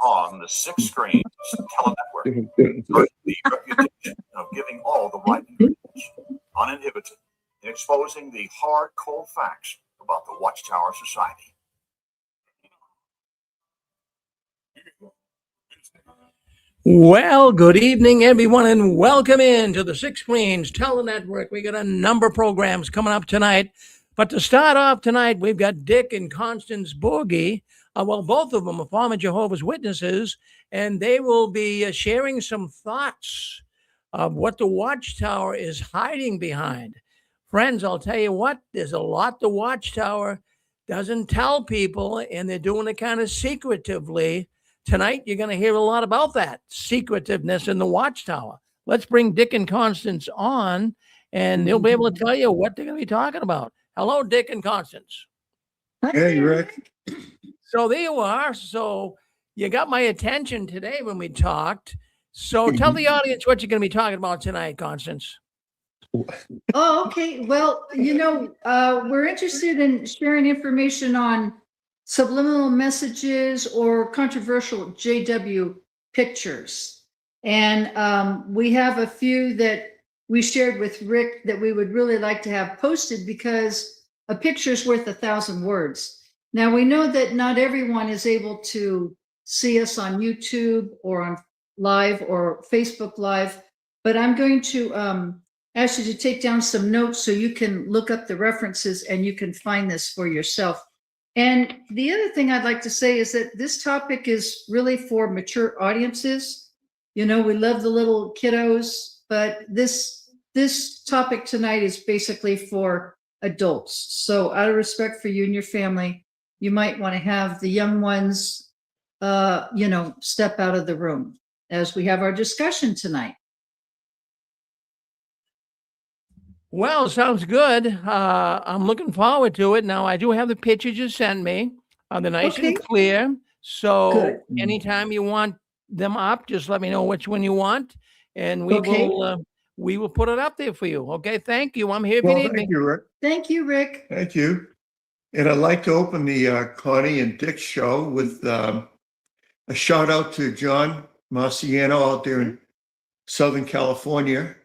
on the six screens telenetwork, the reputation of giving all the right information, uninhibited, in exposing the hard, cold facts about the Watchtower Society. Well, good evening, everyone, and welcome into the Six Screens Telenetwork. We got a number of programs coming up tonight. But to start off tonight, we've got Dick and Constance Borghi. Both of them are former Jehovah's Witnesses, and they will be sharing some thoughts of what the Watchtower is hiding behind. Friends, I'll tell you what, there's a lot the Watchtower doesn't tell people, and they're doing it kind of secretively. Tonight, you're going to hear a lot about that secretiveness in the Watchtower. Let's bring Dick and Constance on, and they'll be able to tell you what they're going to be talking about. Hello, Dick and Constance. Hey, Rick. So there you are. So you got my attention today when we talked. So tell the audience what you're going to be talking about tonight, Constance. Oh, okay. Well, we're interested in sharing information on subliminal messages or controversial JW pictures. And we have a few that we shared with Rick that we would really like to have posted because a picture is worth 1,000 words. Now, we know that not everyone is able to see us on YouTube or on live or Facebook Live, but I'm going to ask you to take down some notes so you can look up the references and you can find this for yourself. And the other thing I'd like to say is that this topic is really for mature audiences. We love the little kiddos, but this topic tonight is basically for adults. So out of respect for you and your family, you might want to have the young ones, step out of the room as we have our discussion tonight. Well, sounds good. I'm looking forward to it. Now, I do have the pictures you sent me. They're nice and clear. So Good. Anytime you want them up, just let me know which one you want, and we will put it up there for you. Okay, thank you. I'm here if you need me. Thank you, Rick. Thank you, Rick. Thank you. And I'd like to open the Connie and Dick show with a shout out to John Marciano out there in Southern California,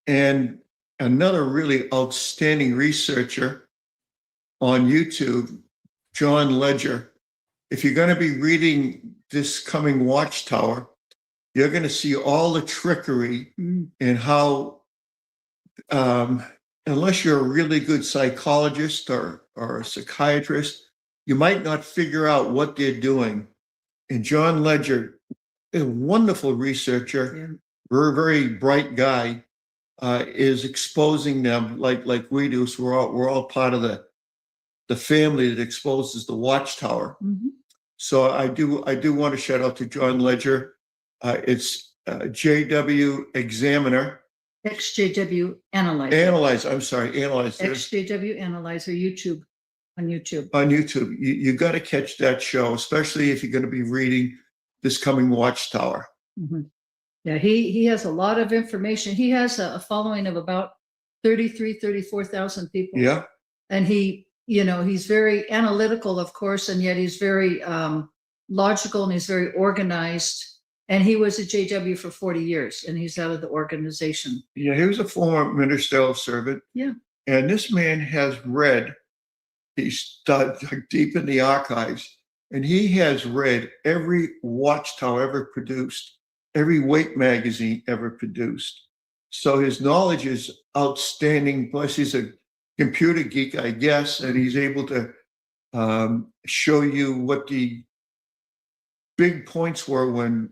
and another really outstanding researcher on YouTube, John Ledger. If you're going to be reading this coming Watchtower, you're going to see all the trickery and how, unless you're a really good psychologist or a psychiatrist, you might not figure out what they're doing. And John Ledger, a wonderful researcher, very, very bright guy, is exposing them like we do. So we're all part of the family that exposes the Watchtower. Mm-hmm. So I do want to shout out to John Ledger. It's JW Examiner. XJW Analyzer. Analyzer. XJW Analyzer, on YouTube. On YouTube. You got to catch that show, especially if you're going to be reading this coming Watchtower. Mm-hmm. Yeah, he has a lot of information. He has a following of about 34,000 people. Yeah. And he's very analytical, of course, and yet he's very logical and he's very organized. And he was a JW for 40 years and he's out of the organization. Yeah, he was a former ministerial servant. Yeah. And this man has read, he's dug deep in the archives, and he has read every Watchtower ever produced, every weight magazine ever produced. So his knowledge is outstanding. Plus, he's a computer geek, I guess, and he's able to show you what the big points were when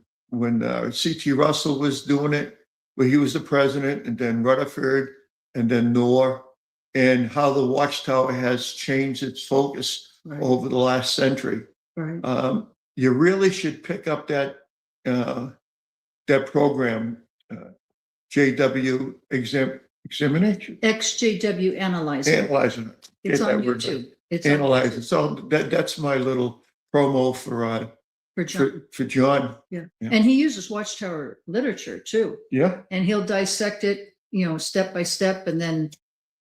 C.T. Russell was doing it, where he was the president, and then Rutherford, and then Knorr, and how the Watchtower has changed its focus over the last century. Right. You really should pick up that program, JW Examination. XJW Analyzer. Analyzer. It's on YouTube. It's Analyzer. So that's my little promo for John. Yeah. And he uses Watchtower literature too. Yeah. And he'll dissect it, step by step, and then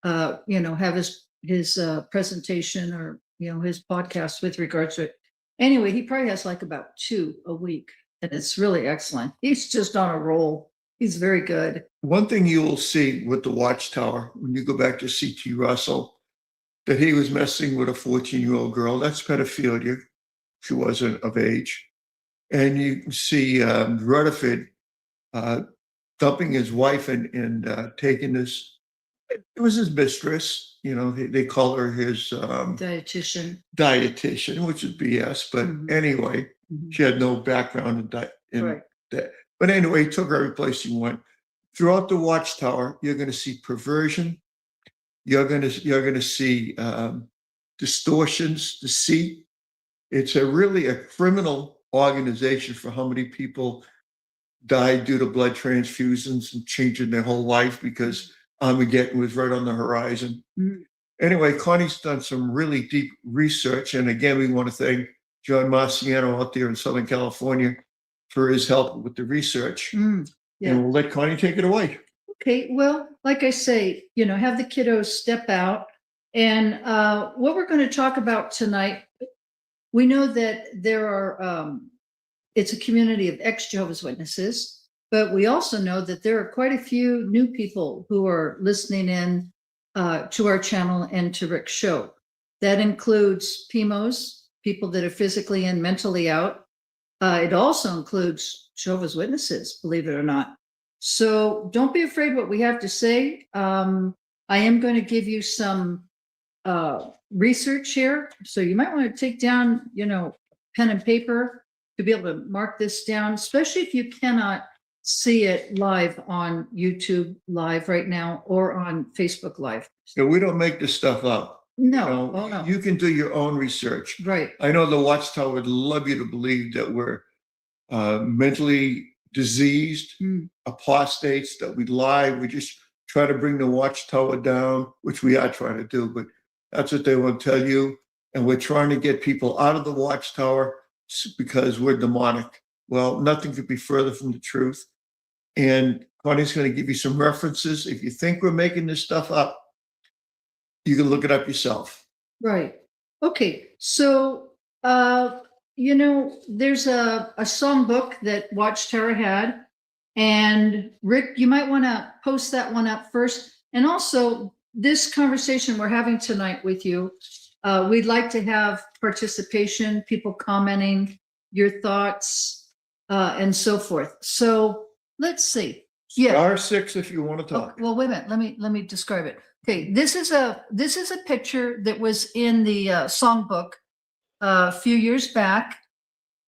have his presentation or his podcast with regards to it. Anyway, he probably has like about 2 a week, and it's really excellent. He's just on a roll. He's very good. One thing you will see with the Watchtower, when you go back to C.T. Russell, that he was messing with a 14-year-old girl. That's pedophilia. She wasn't of age. And you can see Rutherford dumping his wife and taking this. It was his mistress. You know, they call her his Dietitian. which is BS. But Mhm. anyway, Mhm. she had no background in Right. that. But anyway, he took her every place he went. Throughout the Watchtower, you're going to see perversion. You're going to see distortions, deceit. It's really a criminal organization for how many people died due to blood transfusions and changing their whole life because Armageddon was right on the horizon. Mhm. Anyway, Connie's done some really deep research. And again, we want to thank John Marciano out there in Southern California for his help with the research. Yeah. And we'll let Connie take it away. Okay, well, like I say, have the kiddos step out. And what we're going to talk about tonight, we know that there are, it's a community of ex-Jehovah's Witnesses, but we also know that there are quite a few new people who are listening in to our channel and to Rick's show. That includes PMOs, people that are physically and mentally out. It also includes Jehovah's Witnesses, believe it or not. So don't be afraid what we have to say. I am going to give you some research here. So you might want to take down, pen and paper to be able to mark this down, especially if you cannot see it live on YouTube Live right now or on Facebook Live. So we don't make this stuff up. No, oh no. You can do your own research. Right. I know the Watchtower would love you to believe that we're mentally diseased, apostates, that we lie. We just try to bring the Watchtower down, which we are trying to do, but that's what they want to tell you. And we're trying to get people out of the Watchtower because we're demonic. Well, nothing could be further from the truth. And Connie's going to give you some references. If you think we're making this stuff up, you can look it up yourself. Right. Okay. So, there's a songbook that Watchtower had. And Rick, you might want to post that one up first. And also, this conversation we're having tonight with you, we'd like to have participation, people commenting, your thoughts, and so forth. So let's see. Yeah. R6 if you want to talk. Well, wait a minute. Let me describe it. Okay, this is a picture that was in the songbook a few years back,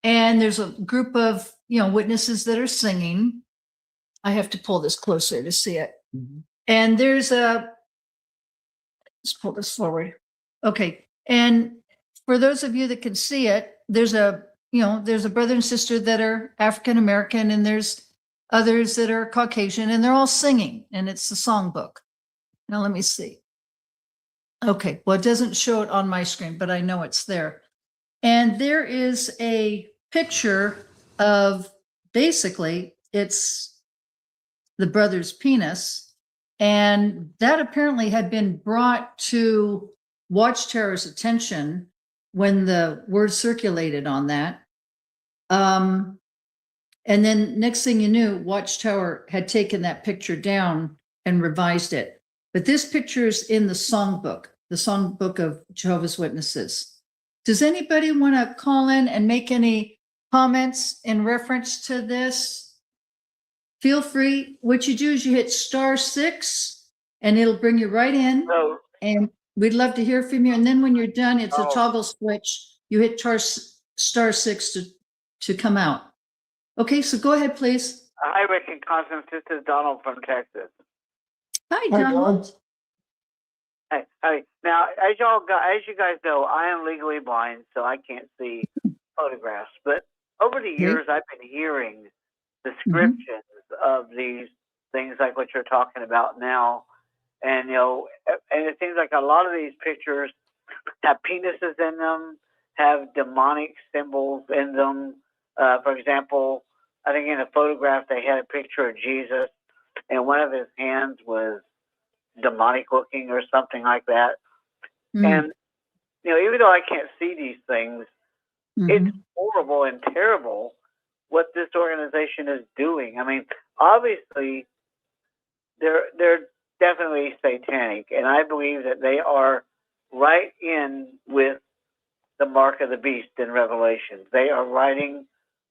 and there's a group of witnesses that are singing. I have to pull this closer to see it. Mm-hmm. And let's pull this forward. Okay, and for those of you that can see it, there's a brother and sister that are African American, and there's others that are Caucasian, and they're all singing, and it's the songbook. Now, let me see. Okay, well, it doesn't show it on my screen, but I know it's there. And there is a picture of, basically, it's the brother's penis. And that apparently had been brought to Watchtower's attention when the word circulated on that. And then next thing you knew, Watchtower had taken that picture down and revised it. But this picture is in the songbook of Jehovah's Witnesses. Does anybody want to call in and make any comments in reference to this? Feel free. What you do is you hit *6 and it'll bring you right in. No. And we'd love to hear from you. And then when you're done, it's a toggle switch. You hit *6 to come out. Okay, so go ahead, please. Hi, Rick and Constance. This is Donald from Texas. Hi, Donald. Hi. Now, as you guys know, I am legally blind, so I can't see photographs. But over the years, I've been hearing descriptions of these things like what you're talking about now, and and it seems like a lot of these pictures have penises in them, have demonic symbols in them. For example, I think in a photograph they had a picture of Jesus, and one of his hands was demonic looking or something like that. And even though I can't see these things, It's horrible and terrible what this organization is doing. I mean, obviously, they're definitely satanic, and I believe that they are right in with the mark of the beast in Revelation. They are riding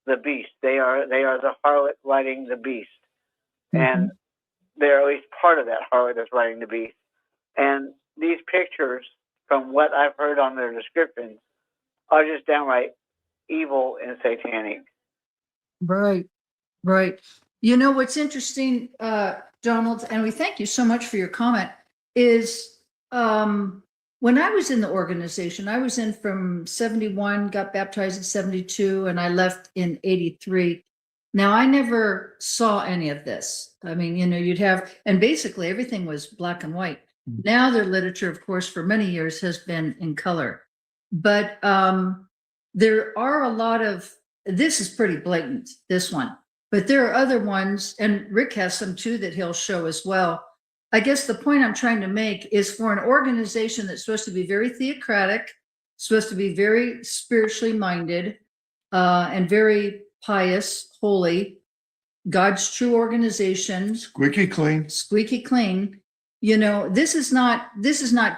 the beast. They are the harlot riding the beast, and they're at least part of that harlot that's riding the beast. And these pictures, from what I've heard on their descriptions, are just downright evil and satanic. Right, right. You know, what's interesting, Donald, and we thank you so much for your comment, is when I was in the organization, I was in from 71, got baptized in 72, and I left in 83. Now, I never saw any of this. I mean, you know, you'd have, and basically everything was black and white. Now their literature, of course, for many years has been in color. But there are a lot of, this is pretty blatant, this one. But there are other ones, and Rick has some too that he'll show as well. I guess the point I'm trying to make is for an organization that's supposed to be very theocratic, supposed to be very spiritually minded, and very pious, holy, God's true organization, Squeaky clean. You know, this is not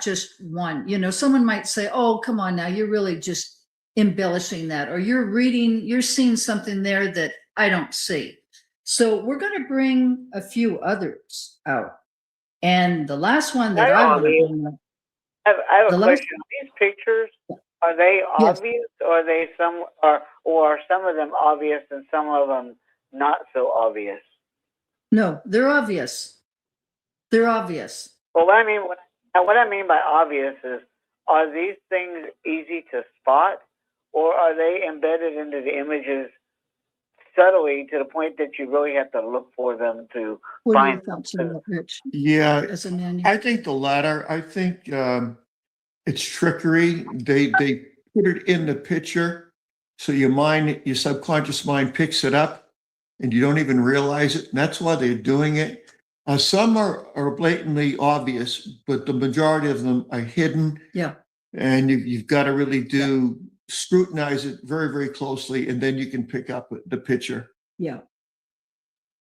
just one. You know, someone might say, "Oh, come on now, you're really just embellishing that," or you're seeing something there that I don't see. So we're going to bring a few others out. And the last one that I want to bring up. I have a question. These pictures, are they obvious, or are they or are some of them obvious and some of them not so obvious? No, they're obvious. They're obvious. Well, what I mean by obvious is, are these things easy to spot, or are they embedded into the images subtly to the point that you really have to look for them to find them? Yeah, I think the latter. I think it's trickery. They put it in the picture, so your subconscious mind picks it up, and you don't even realize it. And that's why they're doing it. Some are blatantly obvious, but the majority of them are hidden. Yeah. And you've got to really scrutinize it very, very closely, and then you can pick up the picture. Yeah.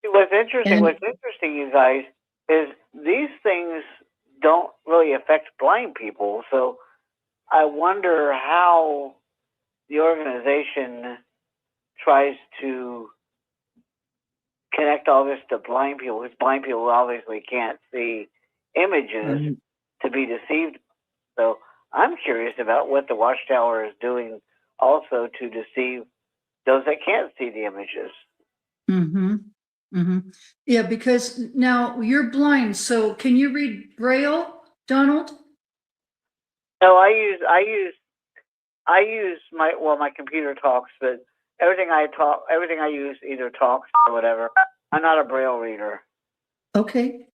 What's interesting, you guys, is these things don't really affect blind people. So I wonder how the organization tries to connect all this to blind people, because blind people obviously can't see images to be deceived. So I'm curious about what the Watchtower is doing also to deceive those that can't see the images. Yeah, because now you're blind, so can you read Braille, Donald? No, I use my computer talks, but everything I use either talks or whatever. I'm not a Braille reader. Okay.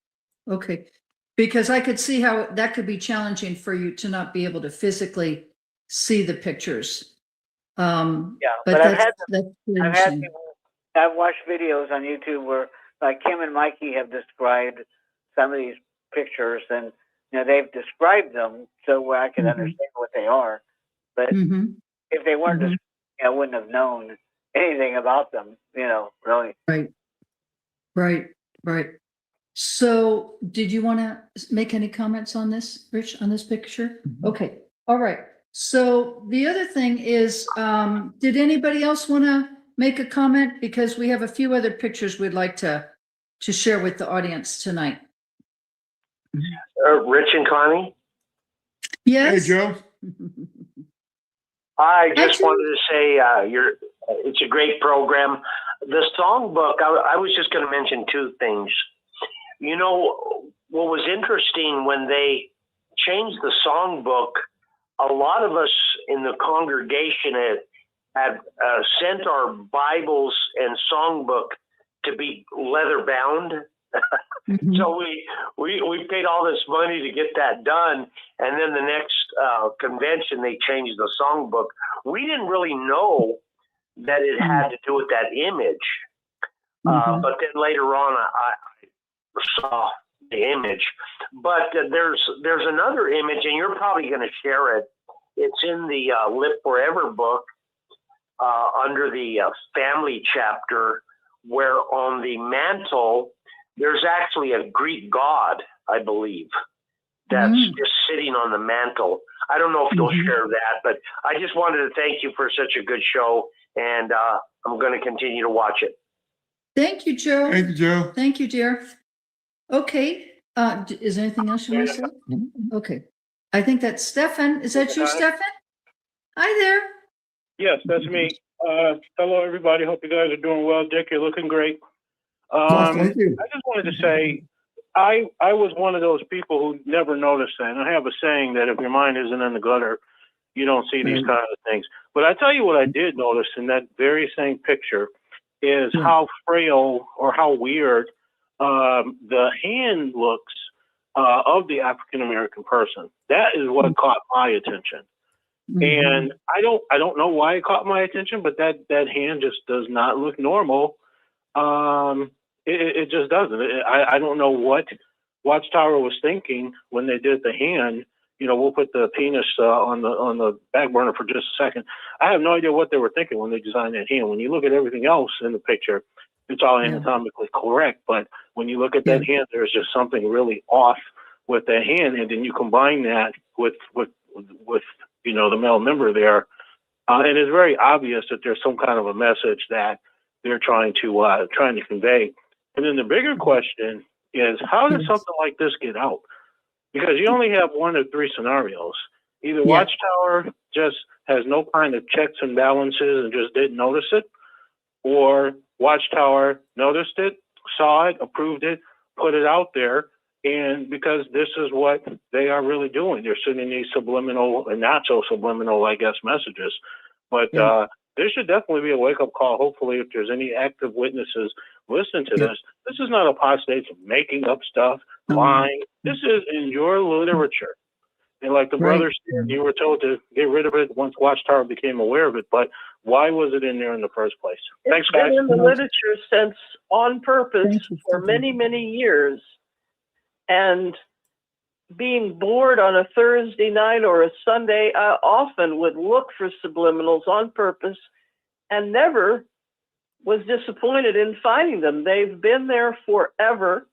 Because I could see how that could be challenging for you to not be able to physically see the pictures. But I've watched videos on YouTube where, like, Kim and Mikey have described some of these pictures, and they've described them so where I can understand what they are. But if they weren't described, I wouldn't have known anything about them. Really. Right. So, did you want to make any comments on this, Rich, on this picture? Okay. All right. So the other thing is, did anybody else want to make a comment? Because we have a few other pictures we'd like to share with the audience tonight. Rich and Connie? Yes. Hey, Joe. I just wanted to say it's a great program. The songbook, I was just going to mention two things. What was interesting when they changed the songbook, a lot of us in the congregation had sent our Bibles and songbook to be leather bound. So we paid all this money to get that done, and then the next convention they changed the songbook. We didn't really know that it had to do with that image, but then later on I saw the image. But there's another image, and you're probably going to share it. It's in the Live Forever book, under the family chapter, where on the mantle there's actually a Greek god, I believe, that's just sitting on the mantle. I don't know if you'll share that, but I just wanted to thank you for such a good show, and I'm going to continue to watch it. Thank you, Joe. Thank you, Joe. Thank you, dear. Okay. Is there anything else you want to say? Okay. I think that's Stefan. Is that you, Stefan? Hi there. Yes, that's me. Hello, everybody. Hope you guys are doing well. Dick, you're looking great. Thank you. I just wanted to say, I was one of those people who never noticed that. And I have a saying that if your mind isn't in the gutter, you don't see these kind of things. But I tell you what I did notice in that very same picture is how frail or how weird the hand looks of the African American person. That is what caught my attention. And I don't know why it caught my attention, but that hand just does not look normal. It just doesn't. I don't know what Watchtower was thinking when they did the hand. You know, we'll put the penis on the back burner for just a second. I have no idea what they were thinking when they designed that hand. When you look at everything else in the picture, it's all anatomically correct. But when you look at that hand, there's just something really off with that hand. And then you combine that with you know, the male member there, and it's very obvious that there's some kind of a message that they're trying to convey. And then the bigger question is, how does something like this get out? Because you only have one of three scenarios. Either Watchtower just has no kind of checks and balances and just didn't notice it, or Watchtower noticed it, saw it, approved it, put it out there, and because this is what they are really doing. They're sending these subliminal and not so subliminal, I guess, messages. But there should definitely be a wake-up call. Hopefully, if there's any active witnesses listening to this is not apostates making up stuff, lying. This is in your literature. And like the brother said, you were told to get rid of it once Watchtower became aware of it. But why was it in there in the first place? Thanks, guys. It's been in the literature since on purpose for many, many years. And being bored on a Thursday night or a Sunday, I often would look for subliminals on purpose and never was disappointed in finding them. They've been there forever.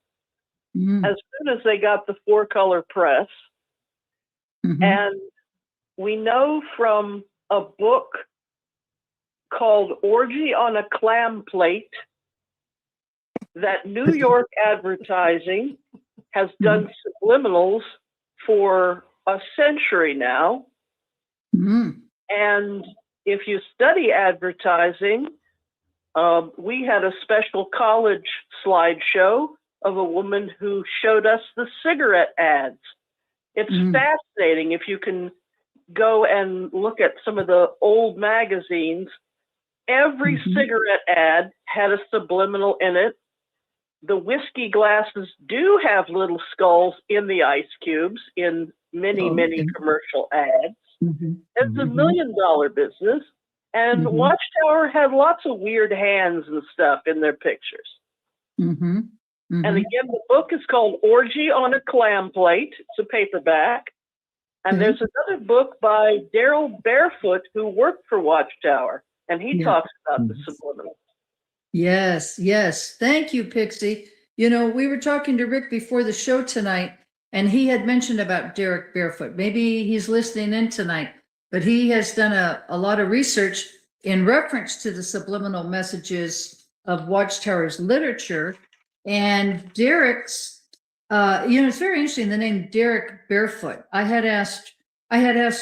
As soon as they got the 4-color press. And we know from a book called Orgy on a Clam Plate that New York advertising has done subliminals for a century now. And if you study advertising, we had a special college slideshow of a woman who showed us the cigarette ads. It's fascinating. If you can go and look at some of the old magazines, every cigarette ad had a subliminal in it. The whiskey glasses do have little skulls in the ice cubes in many, many commercial ads. It's $1 million business. And Watchtower had lots of weird hands and stuff in their pictures. And again, the book is called Orgy on a Clam Plate. It's a paperback. And there's another book by Daryl Barefoot, who worked for Watchtower. And he talks about the subliminal. Yes, yes. Thank you, Pixie. You know, we were talking to Rick before the show tonight, and he had mentioned about Derek Barefoot. Maybe he's listening in tonight, but he has done a lot of research in reference to the subliminal messages of Watchtower's literature. And Derek's, you know, it's very interesting, the name Derek Barefoot. I had asked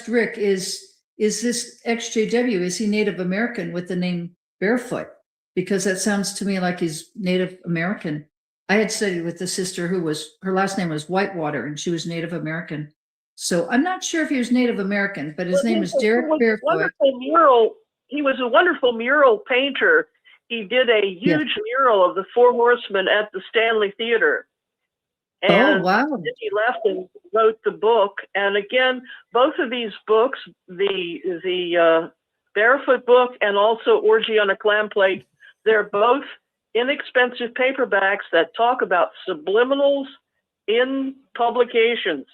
Rick, is this XJW, is he Native American with the name Barefoot? Because that sounds to me like he's Native American. I had studied with a sister who her last name was Whitewater, and she was Native American. So I'm not sure if he was Native American, but his name is Derek Barefoot. He was a wonderful mural painter. He did a huge mural of the Four Horsemen at the Stanley Theater. And then he left and wrote the book. And again, both of these books, the Barefoot book and also Orgy on a Clam Plate, they're both inexpensive paperbacks that talk about subliminals in publications.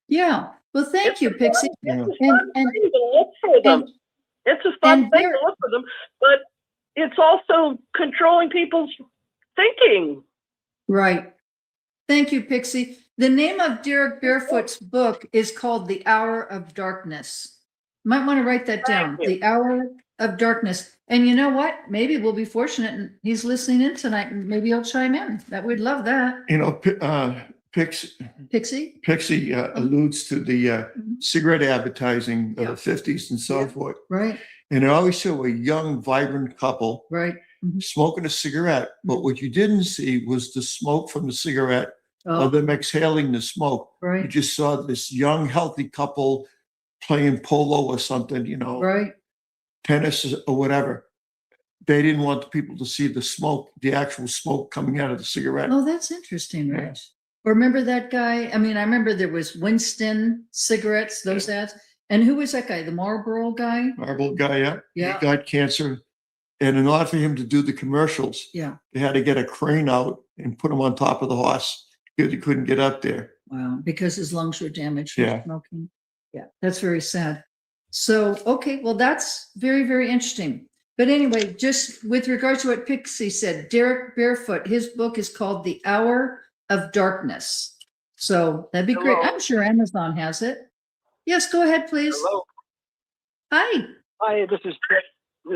Yeah. Well, thank you, Pixie. And to look for them. It's a fun And thing there- to look for them, but it's also controlling people's thinking. Right. Thank you, Pixie. The name of Derek Barefoot's book is called The Hour of Darkness. Might want to write that down. you. The Hour of Darkness. And you know what? Maybe we'll be fortunate and he's listening in tonight and maybe he'll chime in. That we'd love that. You know, Pixie? Pixie alludes to the cigarette advertising of Yeah. the 50s and so Yeah. forth. Right, And it always showed a young, vibrant couple right. Mhm. smoking a cigarette. But what you didn't see was the smoke from the cigarette or Oh, them exhaling the smoke. You right, just saw this young, healthy couple playing polo or something, you know, right. tennis or whatever. They didn't want the people to see the smoke, the actual smoke coming out of the cigarette. Oh, that's interesting, Yeah. Rich. Remember that guy? I mean, I remember there was Winston cigarettes, those ads. And who was that guy? The Marlboro guy? Marble guy, yeah. Yeah. He got cancer. And in order for him to do the commercials, Yeah. they had to get a crane out and put him on top of the horse because he couldn't get up there. Wow, because his lungs were damaged from Yeah. smoking. Yeah, that's very sad. So, okay, well, that's very, very interesting. But anyway, just with regards to what Pixie said, Derek Barefoot, his book is called The Hour of Darkness. So that'd be great. Hello. I'm sure Amazon has it. Yes, go ahead, please. Hello. Hi. Hi, this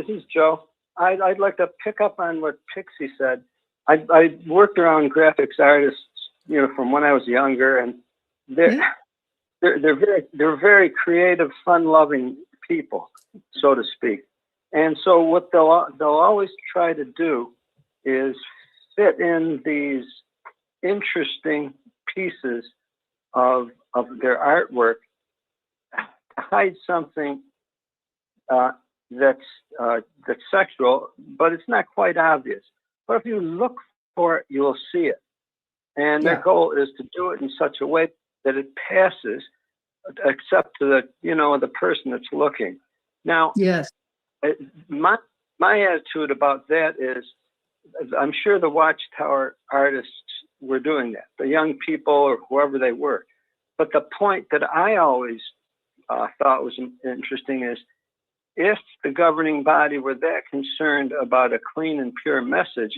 is Joe. I'd like to pick up on what Pixie said. I worked around graphics artists, you know, from when I was younger, and they're Yeah. they're very creative, fun-loving people, so to speak. And so what they'll always try to do is fit in these interesting pieces of their artwork to hide something that's sexual, but it's not quite obvious. But if you look for it, you'll see it. And their Yeah. goal is to do it in such a way that it passes, except to the person that's looking. Now, Yes. my attitude about that is, I'm sure the Watchtower artists were doing that, the young people or whoever they were. But the point that I always thought was interesting is, if the governing body were that concerned about a clean and pure message,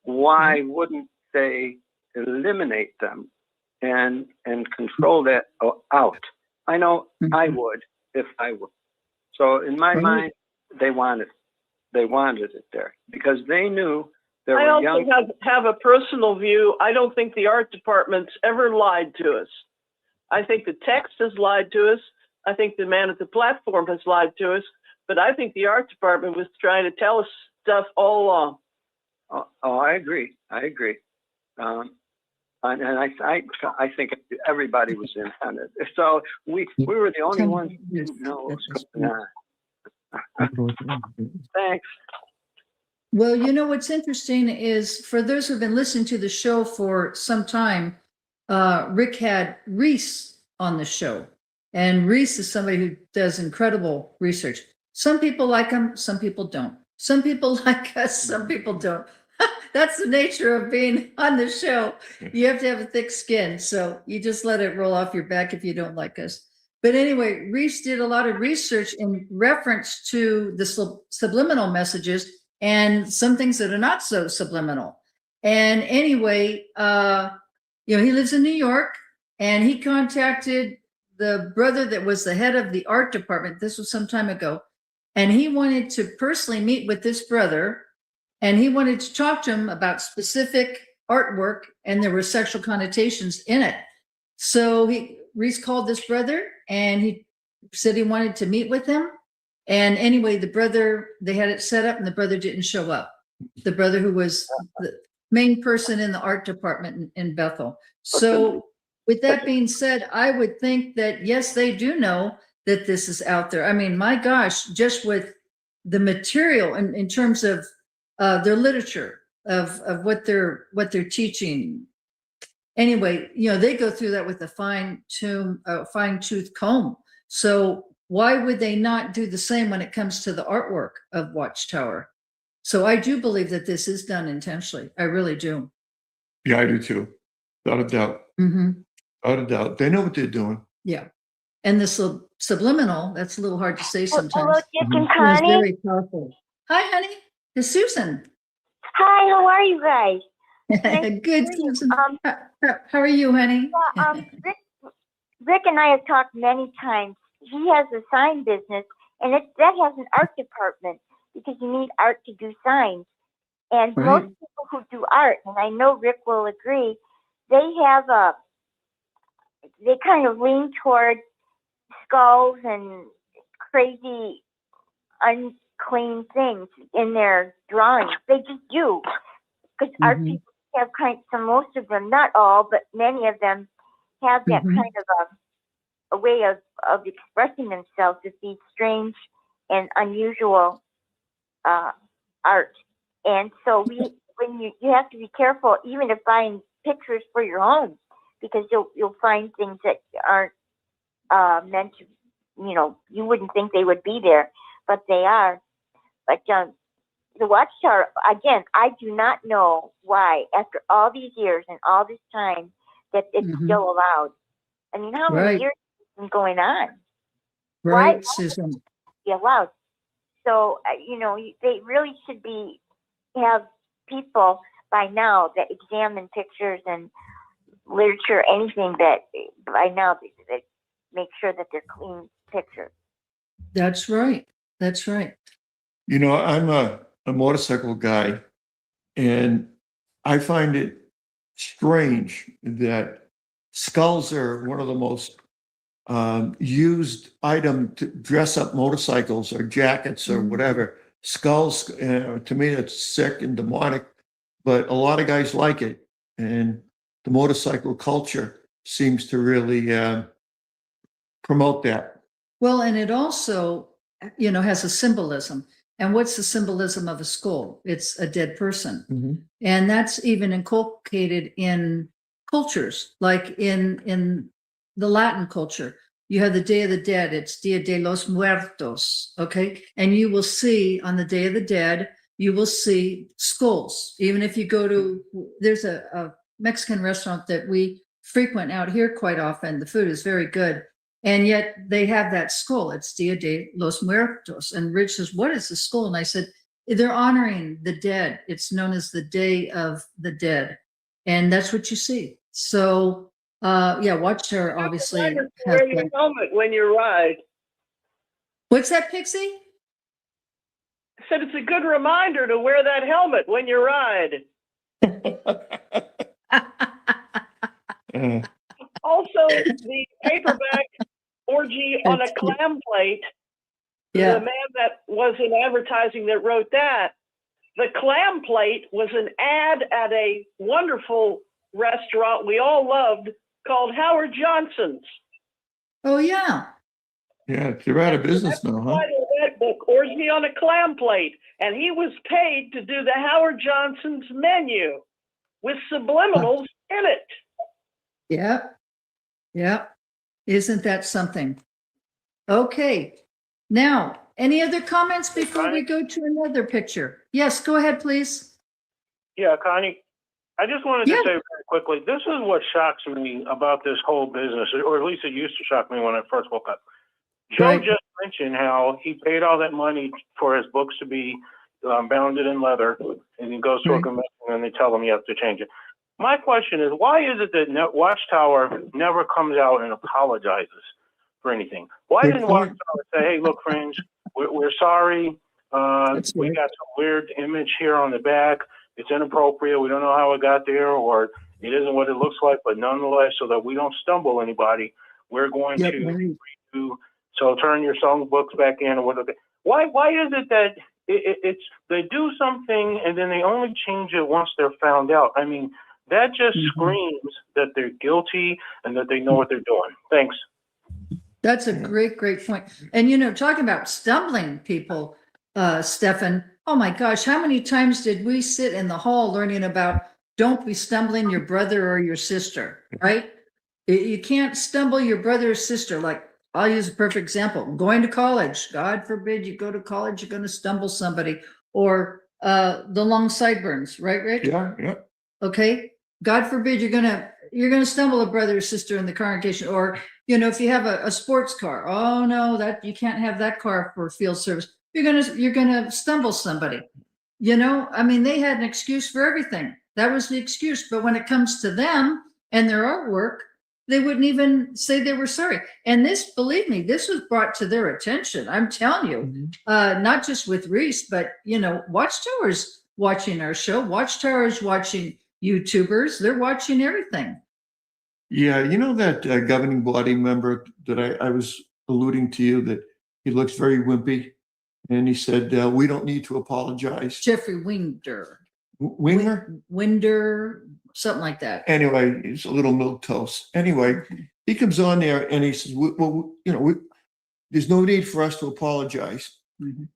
why wouldn't they eliminate them and control that out? I know I would if I were. So in my Right. mind, they wanted it there because they knew there I were also young. have a personal view. I don't think the art department's ever lied to us. I think the text has lied to us. I think the man at the platform has lied to us. But I think the art department was trying to tell us stuff all along. Oh, I agree. And I think everybody was in on it. So we were the only ones who didn't know what was going on. Thanks. Well, you know, what's interesting is for those who've been listening to the show for some time, Rick had Reese on the show. And Reese is somebody who does incredible research. Some people like him, some people don't. Some people like us, some people don't. That's the nature of being on the show. You have to have a thick skin. So you just let it roll off your back if you don't like us. But anyway, Reese did a lot of research in reference to the subliminal messages and some things that are not so subliminal. And anyway, he lives in New York, and he contacted the brother that was the head of the art department. This was some time ago. And he wanted to personally meet with this brother, and he wanted to talk to him about specific artwork, and there were sexual connotations in it. So Reese called this brother, and he said he wanted to meet with him. And anyway, the brother, they had it set up, and the brother didn't show up. The brother who was the main person in the art department in Bethel. So with that being said, I would think that, yes, they do know that this is out there. I mean, my gosh, just with the material in terms of their literature of what they're teaching. Anyway, they go through that with a fine-tooth comb. So why would they not do the same when it comes to the artwork of Watchtower? So I do believe that this is done intentionally. I really do. Yeah, I do too. Without a doubt. Mm-hmm. Without a doubt. They know what they're doing. Yeah. And the subliminal, that's a little hard to say Hello, sometimes, Dick and is Connie. very powerful. Hi, honey. It's Susan. Hi, how are you guys? Good, Susan. How are you, honey? Rick and I have talked many times. He has a sign business, and that has an art department because you need art to do signs. And Right. most people who do art, and I know Rick will agree, they kind of lean toward skulls and crazy, unclean things in their drawings. They just do. Because art people have most of them, not all, but many of them have that kind of a way of expressing themselves with these strange and unusual art. And so you have to be careful, even if buying pictures for your home, because you'll find things that aren't meant to, you wouldn't think they would be there, but they are. But the Watchtower, again, I do not know why, after all these years and all this time, that it's still allowed. I mean, how many years has it been going on? Right, Why Susan. would it be allowed? So, they really should have people by now that examine pictures and literature, anything that by now that make sure that they're clean pictures. That's right. That's right. I'm a motorcycle guy, and I find it strange that skulls are one of the most used item to dress up motorcycles or jackets or whatever. Skulls, to me, it's sick and demonic, but a lot of guys like it. And the motorcycle culture seems to really promote that. Well, and it also, has a symbolism. And what's the symbolism of a skull? It's a dead person. And that's even inculcated in cultures, like in the Latin culture. You have the Day of the Dead, it's Dia de los Muertos, okay? And you will see on the Day of the Dead, you will see skulls. Even if you go to, there's a Mexican restaurant that we frequent out here quite often. The food is very good. And yet they have that skull. It's Dia de los Muertos. And Rich says, what is the skull? And I said, they're honoring the dead. It's known as the Day of the Dead. And that's what you see. So, Watchtower obviously has wear your helmet when you ride. What's that, Pixie? I said it's a good reminder to wear that helmet when you ride. Also, the paperback orgy on a clam plate. Yeah. The man that was in advertising that wrote that, the clam plate was an ad at a wonderful restaurant we all loved called Howard Johnson's. Oh, yeah. Yeah, they're out of business now, huh? That book, Orgy on a Clam Plate. And he was paid to do the Howard Johnson's menu with subliminals in it. Yeah. Yeah. Isn't that something? Okay. Now, any other comments before we go to another picture? Yes, go ahead, please. Yeah, Connie, I just wanted to say very quickly, this is what shocks me about this whole business, or at least it used to shock me when I first woke up. Joe just mentioned how he paid all that money for his books to be bounded in leather, and he goes to a convention and they tell him you have to change it. My question is, why is it that Watchtower never comes out and apologizes for anything? Why didn't Watchtower say, hey, look, friends, we're sorry. We got some weird image here on the back. It's inappropriate. We don't know how it got there, or it isn't what it looks like, but nonetheless, so that we don't stumble anybody, we're going to redo. So turn your song books back in, or whatever. Why is it that they do something and then they only change it once they're found out? I mean, that just screams that they're guilty and that they know what they're doing. Thanks. That's a great point. And talking about stumbling people, Stefan, oh my gosh, how many times did we sit in the hall learning about don't be stumbling your brother or your sister, right? You can't stumble your brother or sister. Like, I'll use a perfect example. Going to college. God forbid you go to college, you're going to stumble somebody. Or the long sideburns, right, Rich? Yeah. Okay. God forbid you're gonna stumble a brother or sister in the congregation, or You know, if you have a sports car, oh no, that you can't have that car for field service. You're gonna stumble somebody. You know, I mean, they had an excuse for everything. That was the excuse. But when it comes to them and their artwork, they wouldn't even say they were sorry. And this, believe me, this was brought to their attention. I'm telling you, not just with Reese, but you know, Watchtower's watching our show. Watchtower's watching YouTubers. They're watching everything. Yeah, you know that governing body member that I was alluding to you, that he looks very wimpy, and he said, we don't need to apologize. Jeffrey Winder. Winger? Something like that. Anyway, he's a little milquetoast. Anyway, he comes on there and he says, well, you know, there's no need for us to apologize. Mhm.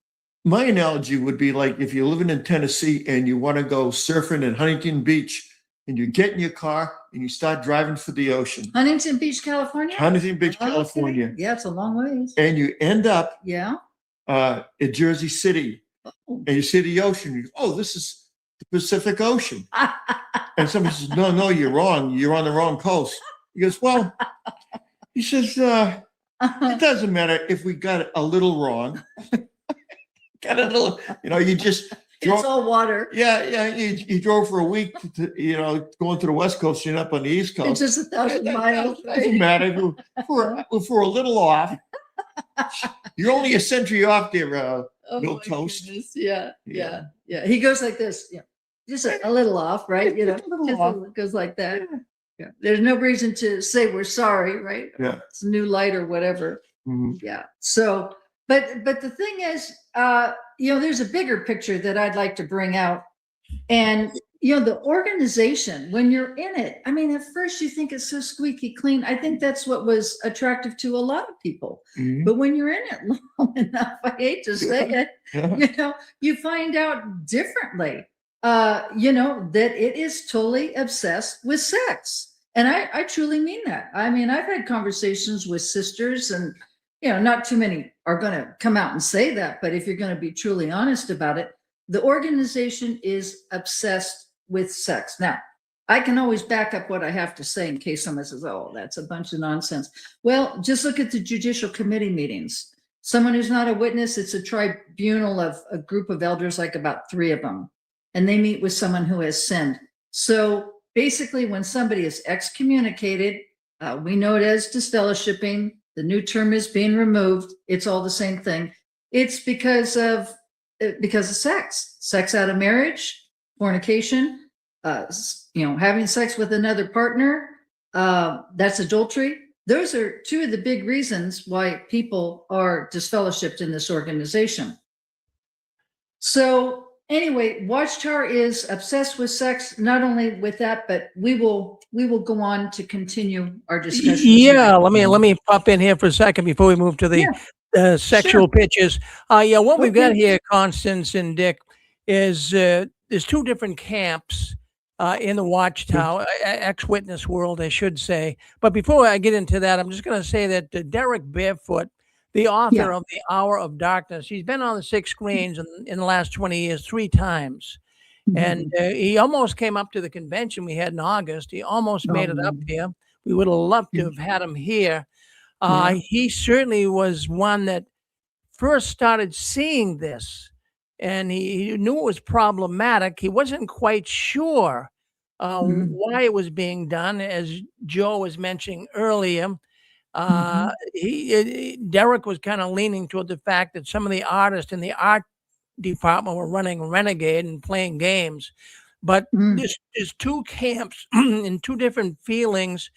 My analogy would be like if you're living in Tennessee and you want to go surfing in Huntington Beach, and you get in your car and you start driving for the ocean. Huntington Beach, California? Huntington Beach, Okay. California. Yeah, it's a long ways. And you end up Yeah. at Jersey City, Oh. and you see the ocean. You go, oh, this is the Pacific Ocean. And somebody says, no, you're wrong. You're on the wrong coast. He goes, well, he says, it doesn't matter if we got a little wrong. Got a little, you know, you just It's all water. Yeah. You drove for a week, you know, going to the West Coast, you're up on the East Coast. It's just 1,000 miles. Doesn't matter. For a little off. You're only a century off there, Oh Bill my Toast. goodness. Yeah. He goes like this. Yeah. Just a little off, right? You know, just goes like that. Yeah. There's no reason to say we're sorry, right? Yeah. It's a new light or whatever. Mhm. Yeah. So, but the thing is, you know, there's a bigger picture that I'd like to bring out. And, you know, the organization, when you're in it, I mean, at first you think it's so squeaky clean. I think that's what was attractive to a lot of people. Mhm. But when you're in it long enough, I hate to say it, Yeah. you know, you find out differently, you know, that it is totally obsessed with sex. And I truly mean that. I mean, I've had conversations with sisters, and, you know, not too many are going to come out and say that, but if you're going to be truly honest about it, the organization is obsessed with sex. Now, I can always back up what I have to say in case someone says, oh, that's a bunch of nonsense. Well, just look at the judicial committee meetings. Someone who's not a witness, it's a tribunal of a group of elders, like about 3 of them, and they meet with someone who has sinned. So basically, when somebody is excommunicated, we know it as disfellowshipping. The new term is being removed. It's all the same thing. It's because of sex out of marriage, fornication, you know, having sex with another partner. That's adultery. Those are 2 of the big reasons why people are disfellowshipped in this organization. So anyway, Watchtower is obsessed with sex. Not only with that, but we will go on to continue our discussion. Yeah, let me pop in here for a second before we move to the sexual pitches. What we've got here, Constance and Dick, is there's 2 different camps in the Watchtower, ex-witness world, I should say. But before I get into that, I'm just going to say that Derek Barefoot, the author of The Hour of Darkness, he's been on the 6 screens in the last 20 years 3 times. And he almost came up to the convention we had in August. He almost made it up here. We would have loved to have had him here. He certainly was one that first started seeing this, and he knew it was problematic. He wasn't quite sure why it was being done, as Joe was mentioning earlier. Derek was kind of leaning toward the fact that some of the artists in the art department were running renegade and playing games. But there's 2 camps and 2 different feelings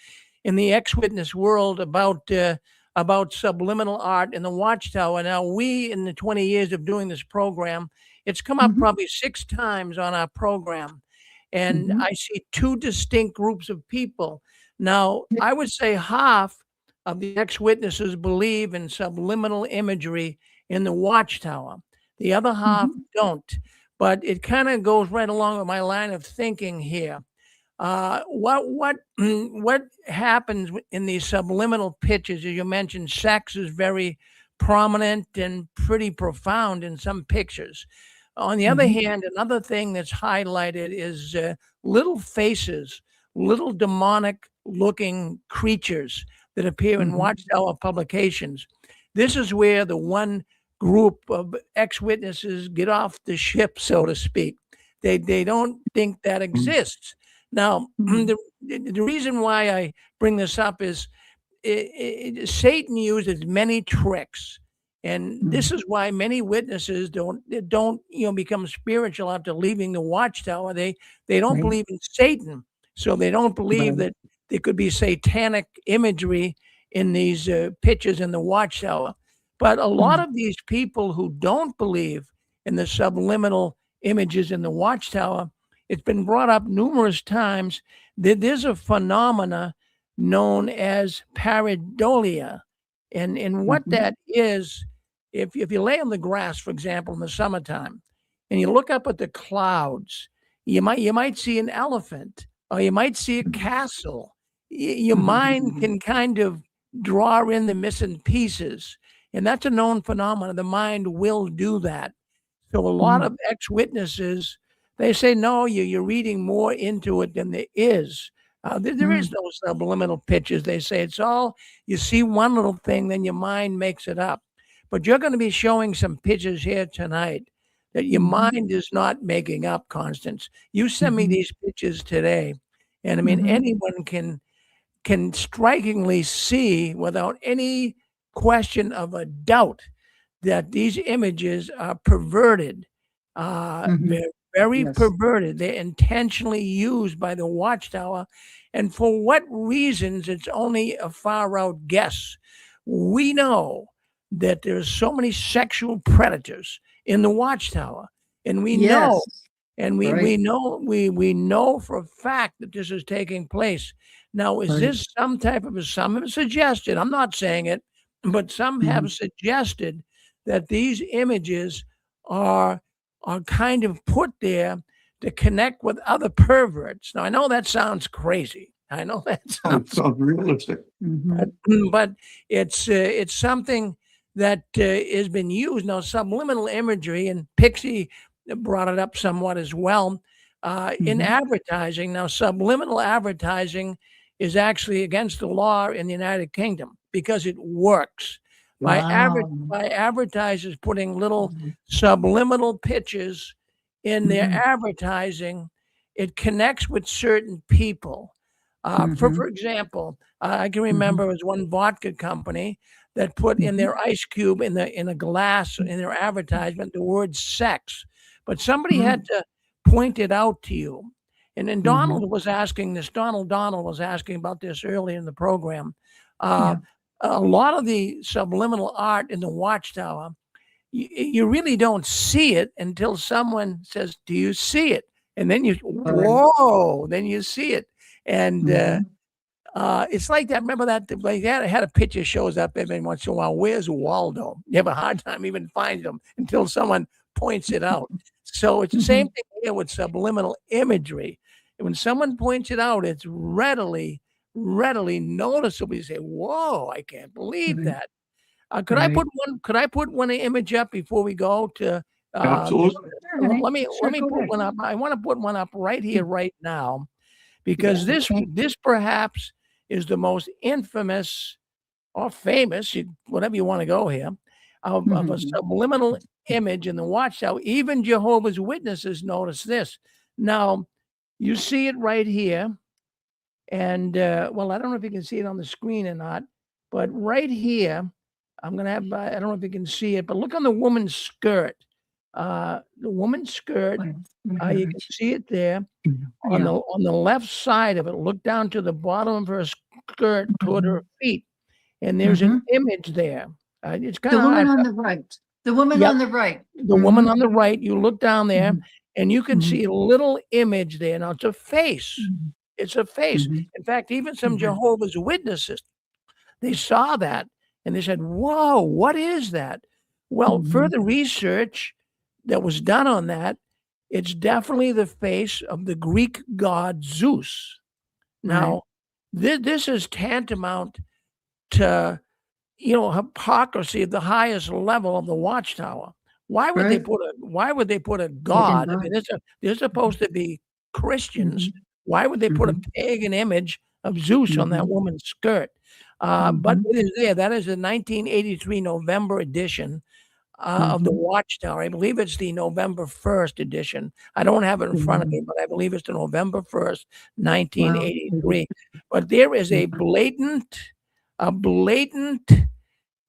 in the ex-witness world about subliminal art in the Watchtower. Now, we, in the 20 years of doing this program, it's come up probably 6 times on our program. And I see 2 distinct groups of people. Now, I would say half of the ex-witnesses believe in subliminal imagery in the Watchtower. The other half don't. But it kind of goes right along with my line of thinking here. What happens in these subliminal pitches? As you mentioned, sex is very prominent and pretty profound in some pictures. On the other hand, another thing that's highlighted is little faces, little demonic looking creatures that appear in Watchtower publications. This is where the one group of ex-witnesses get off the ship, so to speak. They don't think that exists. Now, the reason why I bring this up is Satan uses many tricks, and this is why many witnesses don't become spiritual after leaving the Watchtower. They don't believe in Satan, so they don't believe that there could be satanic imagery in these pictures in the Watchtower. But a lot of these people who don't believe in the subliminal images in the Watchtower, it's been brought up numerous times that there's a phenomena known as pareidolia. And what that is, if you lay on the grass, for example, in the summertime, and you look up at the clouds, you might see an elephant, or you might see a castle. Your mind can kind of draw in the missing pieces. And that's a known phenomenon. The mind will do that. So a lot of ex-witnesses, they say, no, you're reading more into it than there is. There is no subliminal pictures. They say it's all, you see one little thing, then your mind makes it up. But you're going to be showing some pictures here tonight that your mind is not making up, Constance. You send me these pictures today, and I mean, anyone can strikingly see without any question of a doubt that these images are perverted. They're very perverted. They're intentionally used by the Watchtower. And for what reasons, it's only a far out guess. We know that there's so many sexual predators in the Watchtower. And we know, and we know for a fact that this is taking place. Now, is this some type of some have suggested, I'm not saying it, but some have suggested that these images are kind of put there to connect with other perverts. Now, I know that sounds crazy. I know that sounds realistic. but it's something that has been used. Now, subliminal imagery, and Pixie brought it up somewhat as well, in advertising. Now, subliminal advertising is actually against the law in the United Kingdom because it works. By advertisers putting little subliminal pictures in their advertising, it connects with certain people. For example, I can remember there was one vodka company that put in their ice cube in a glass in their advertisement the word sex, but somebody had to point it out to you. And then Donald was asking this. Donald was asking about this earlier in the program. A lot of the subliminal art in the Watchtower, you really don't see it until someone says, "Do you see it?" And then whoa, then you see it. And it's like that. Remember that? Like that had a picture shows up every once in a while. Where's Waldo? You have a hard time even finding him until someone points it out. So it's the same thing here with subliminal imagery. And when someone points it out, it's readily noticeable. You say, "Whoa, I can't believe that." Could I put one image up before we go to? Absolutely. Let me put one up. I want to put one up right here, right now, because this perhaps is the most infamous or famous, whatever you want to go here, of a subliminal image in the Watchtower. Even Jehovah's Witnesses notice this. Now, you see it right here. And, well, I don't know if you can see it on the screen or not, but right here, I'm going to have, I don't know if you can see it, but look on the woman's skirt. The woman's skirt, you can see it there. On the left side of it, look down to the bottom of her skirt toward her feet. And there's an image there. It's kind of the woman on the right. The woman on the right. The woman on the right, you look down there and you can see a little image there. Now, it's a face. It's a face. In fact, even some Jehovah's Witnesses, they saw that and they said, "Whoa, what is that?" Well, further research that was done on that, it's definitely the face of the Greek god Zeus. Now, this is tantamount to, hypocrisy at the highest level of the Watchtower. Why would they put a god? I mean, they're supposed to be Christians. Why would they put a pagan image of Zeus on that woman's skirt? But it is there. That is the 1983 November edition of the Watchtower. I believe it's the November 1st edition. I don't have it in front of me, but I believe it's the November 1st, 1983. But there is a blatant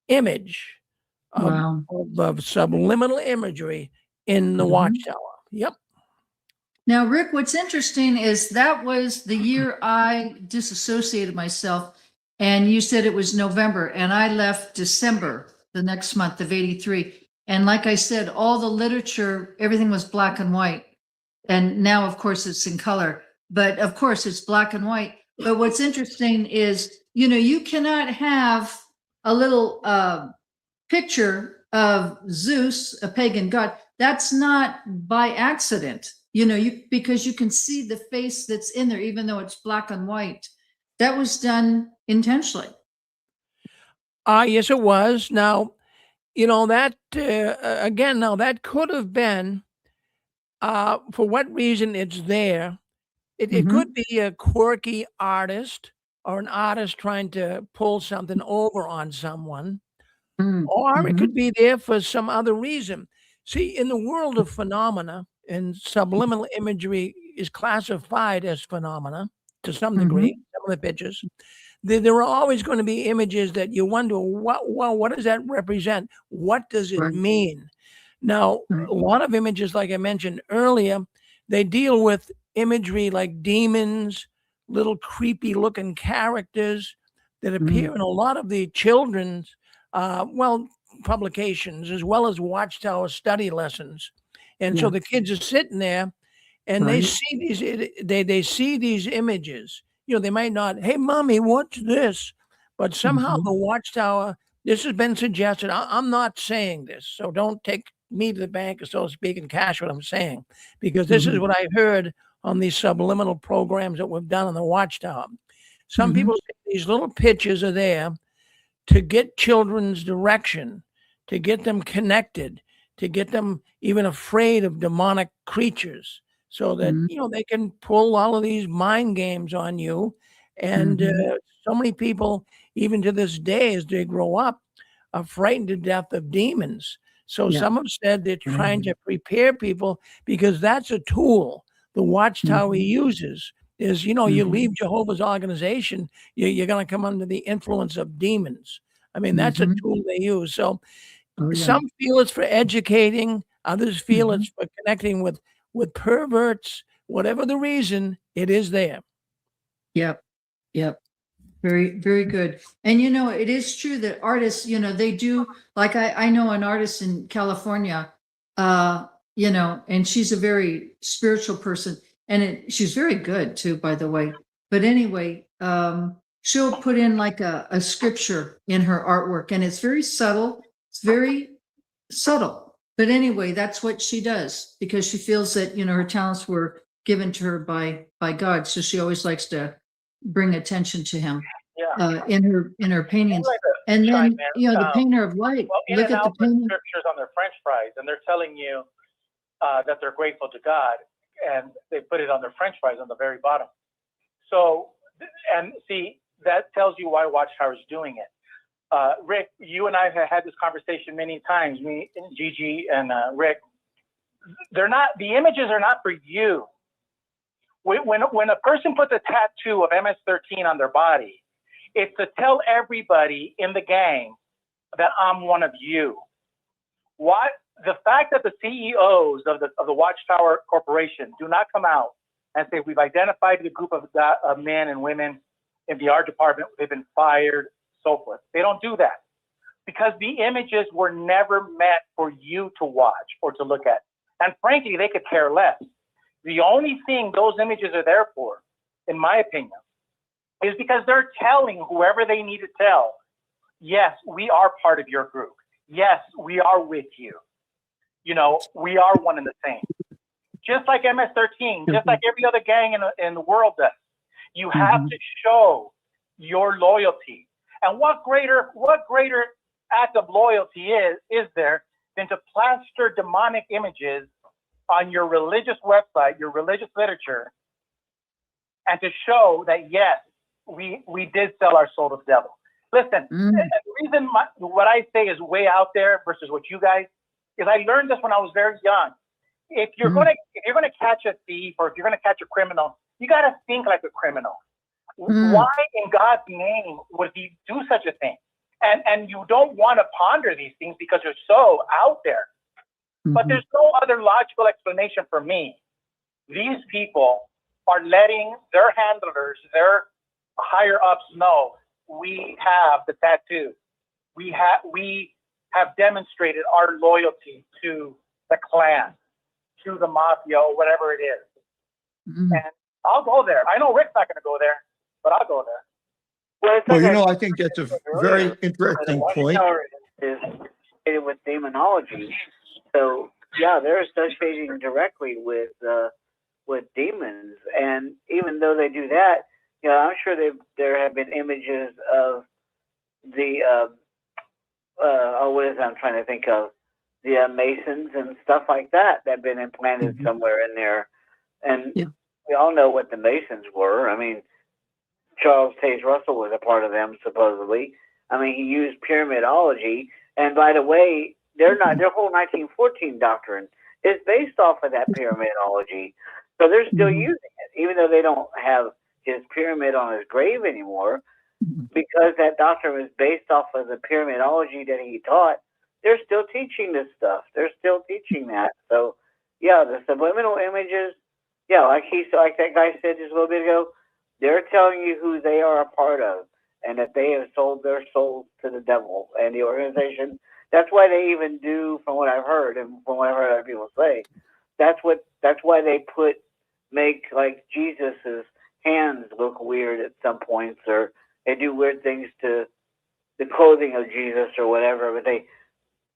image of subliminal imagery in the Watchtower. Yep. Now, Rick, what's interesting is that was the year I disassociated myself, and you said it was November, and I left December, the next month of 83. And like I said, all the literature, everything was black and white. And now, of course, it's in color, but of course it's black and white. But what's interesting is, you cannot have a little picture of Zeus, a pagan god. That's not by accident, because you can see the face that's in there, even though it's black and white. That was done intentionally. Yes, it was. Now, that again, now that could have been for what reason it's there. It could be a quirky artist or an artist trying to pull something over on someone, or it could be there for some other reason. See, in the world of phenomena, and subliminal imagery is classified as phenomena to some degree, some of the pictures. There are always going to be images that you wonder, what does that represent? What does it mean? Now, a lot of images, like I mentioned earlier, they deal with imagery like demons, little creepy looking characters that appear in a lot of the children's, publications, as well as Watchtower study lessons. And so the kids are sitting there and they see these images. They might not, hey, mommy, what's this? But somehow the Watchtower, this has been suggested. I'm not saying this, so don't take me to the bank, so to speak, and cash what I'm saying, because this is what I heard on these subliminal programs that we've done on the Watchtower. Some people say these little pictures are there to get children's direction, to get them connected, to get them even afraid of demonic creatures, so that they can pull all of these mind games on you. And so many people, even to this day, as they grow up, are frightened to death of demons. So some have said they're trying to prepare people, because that's a tool the Watchtower uses. Is, you leave Jehovah's organization, you're going to come under the influence of demons. I mean, that's a tool they use. So some feel it's for educating, others feel it's for connecting with perverts. Whatever the reason, it is there. Yep. Very, very good. And, it is true that artists, they do, like I know an artist in California, and she's a very spiritual person, and she's very good too, by the way. But anyway, she'll put in like a scripture in her artwork, and it's very subtle. It's very subtle. But anyway, that's what she does, because she feels that, her talents were given to her by God. So she always likes to bring attention to him in her paintings. And then, the painter of light, look at the painting. Scriptures on their French fries, and they're telling you that they're grateful to God, and they put it on their French fries on the very bottom. So, and see, that tells you why Watchtower is doing it. Rick, you and I have had this conversation many times, me and Gigi and Rick. The images are not for you. When a person puts a tattoo of MS-13 on their body, it's to tell everybody in the gang that I'm one of you. The fact that the CEOs of the Watchtower Corporation do not come out and say, we've identified the group of men and women in the art department, they've been fired, so forth. They don't do that, because the images were never meant for you to watch or to look at. And frankly, they could care less. The only thing those images are there for, in my opinion, is because they're telling whoever they need to tell, yes, we are part of your group. Yes, we are with you. We are one and the same. Just like MS-13, just like every other gang in the world does. You have to show your loyalty. And what greater act of loyalty is there than to plaster demonic images on your religious website, your religious literature, and to show that, yes, we did sell our soul to the devil. Listen, Mm. the reason what I say is way out there versus what you guys is I learned this when I was very young. If you're gonna catch a thief or if you're gonna catch a criminal, you gotta think like a criminal. Why in God's name would he do such a thing? And you don't want to ponder these things because they're so out there. But there's no other logical explanation for me. These people are letting their handlers, their higher ups know we have the tattoo. We have demonstrated our loyalty to the clan, to the mafia, or whatever it is. And I'll go there. I know Rick's not going to go there, but I'll go there. Well, I think that's a very interesting point. Watchtower is associated with demonology, so yeah, they're associating directly with demons. And even though they do that, I'm sure there have been images of the what is it I'm trying to think of, the Masons and stuff like that have been implanted somewhere in there. And we all know what the Masons were. I mean, Charles Taze Russell was a part of them, supposedly. I mean, he used pyramidology. And by the way, their whole 1914 doctrine is based off of that pyramidology. So they're still using it, even though they don't have his pyramid on his grave anymore, because that doctrine was based off of the pyramidology that he taught. They're still teaching this stuff. They're still teaching that. So, yeah, the subliminal images, like that guy said just a little bit ago, they're telling you who they are a part of and that they have sold their souls to the devil and the organization. That's why they even do, from what I've heard and from what I've heard other people say, that's why they make like Jesus's hands look weird at some points, or they do weird things to the clothing of Jesus or whatever. But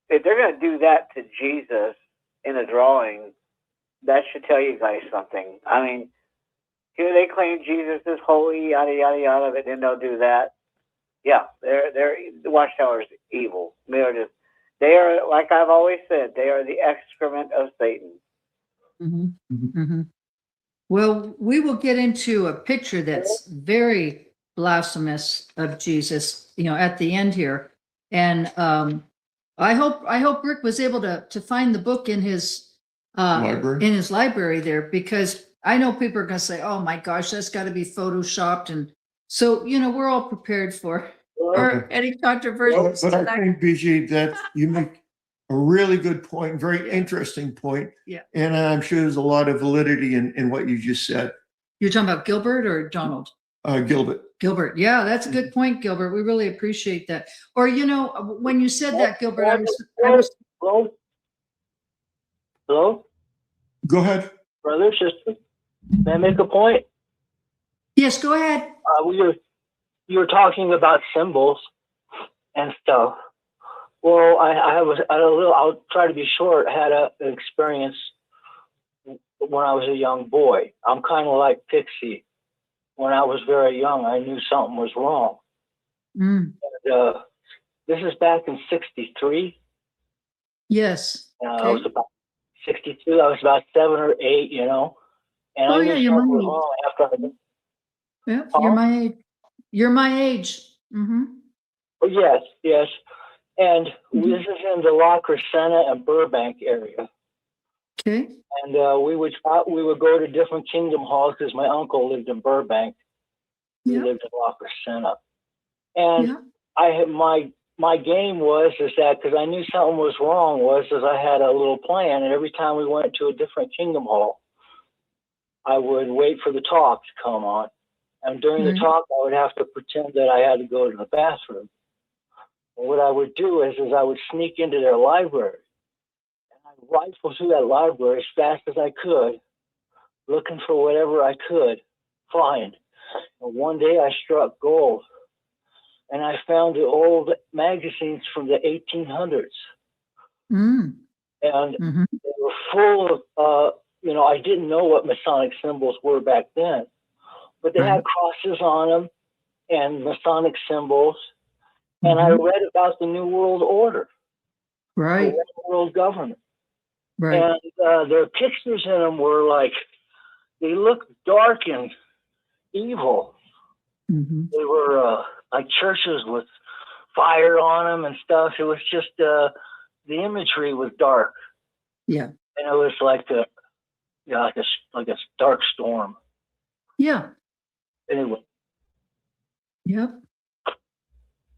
if they're going to do that to Jesus in a drawing, that should tell you guys something. I mean, here they claim Jesus is holy, yada yada yada, but then they'll do that. Yeah, the Watchtower is evil. They are, like I've always said, they are the excrement of Satan. Well, we will get into a picture that's very blasphemous of Jesus, at the end here. And I hope Rick was able to find the book in his library there, because I know people are going to say, "Oh my gosh, that's got to be photoshopped," and so we're all prepared for any controversies. But I think, BG, that you make a really good point, very interesting point. Yeah. And I'm sure there's a lot of validity in what you just said. You're talking about Gilbert or Donald? Gilbert. Yeah, that's a good point, Gilbert. We really appreciate that. Or, when you said that, Gilbert, I was Hello? Go ahead. Brother, sister, may I make a point? Yes, go ahead. You were talking about symbols and stuff. Well, I'll try to be short. I had an experience when I was a young boy. I'm kind of like Pixie. When I was very young, I knew something was wrong. And, this is back in '63. Yes. I was about 62. I was about 7 or 8, And I knew you're something my was age. wrong after Yeah, you're my age. You're my age. Oh, yes. And this is in the La Crescenta and Burbank area. Okay. And we would go to different kingdom halls because my uncle lived in Burbank. He lived in La Crescenta. And I had my game was that because I knew something was wrong I had a little plan, and every time we went to a different kingdom hall, I would wait for the talk to come on. And during the talk, I would have to pretend that I had to go to the bathroom. And what I would do is I would sneak into their library. And I'd rifle through that library as fast as I could, looking for whatever I could find. And one day I struck gold. And I found the old magazines from the 1800s. And they were full of, I didn't know what Masonic symbols were back then. But they had crosses on them and Masonic symbols. And I read about the New World Order. Right. The world government. Right. And their pictures in them were like, they looked dark and evil. They were like churches with fire on them and stuff. It was just the imagery was dark, Yeah. and it was like like a dark storm. Yeah. Anyway, Yep.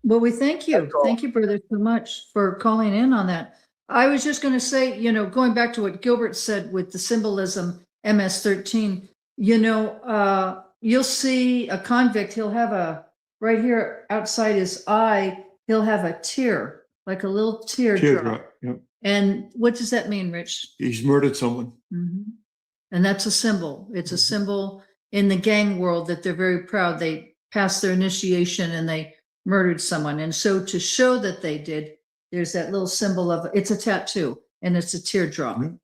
Well, we thank you. That's all. Thank you, brother, so much for calling in on that. I was just going to say, going back to what Gilbert said with the symbolism, MS-13, you'll see a convict, he'll have right here outside his eye, he'll have a tear, like a little teardrop. Teardrop. Yep. And what does that mean, Rich? He's murdered someone. Mhm. And that's a symbol. It's a symbol in the gang world that they're very proud. They passed their initiation and they murdered someone. And so to show that they did, there's that little symbol of, it's a tattoo and it's a teardrop. Mhm.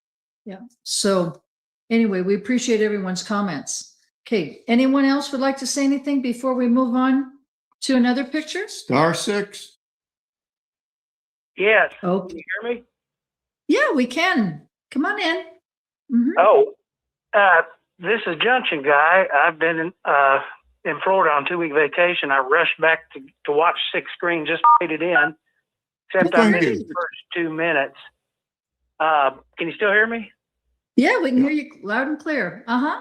Yeah. So anyway, we appreciate everyone's comments. Okay. Anyone else would like to say anything before we move on to another picture? Star 6. yes. Oh, Can you hear me? yeah, we can. Come on in. Mhm. Oh, this is Junction Guy. I've been in Florida on 2-week vacation. I rushed back to watch 6 screen, just made it in, except I Thank missed you. the first 2 minutes. Can you still hear me? Yeah, we can hear you loud and clear. Uh-huh.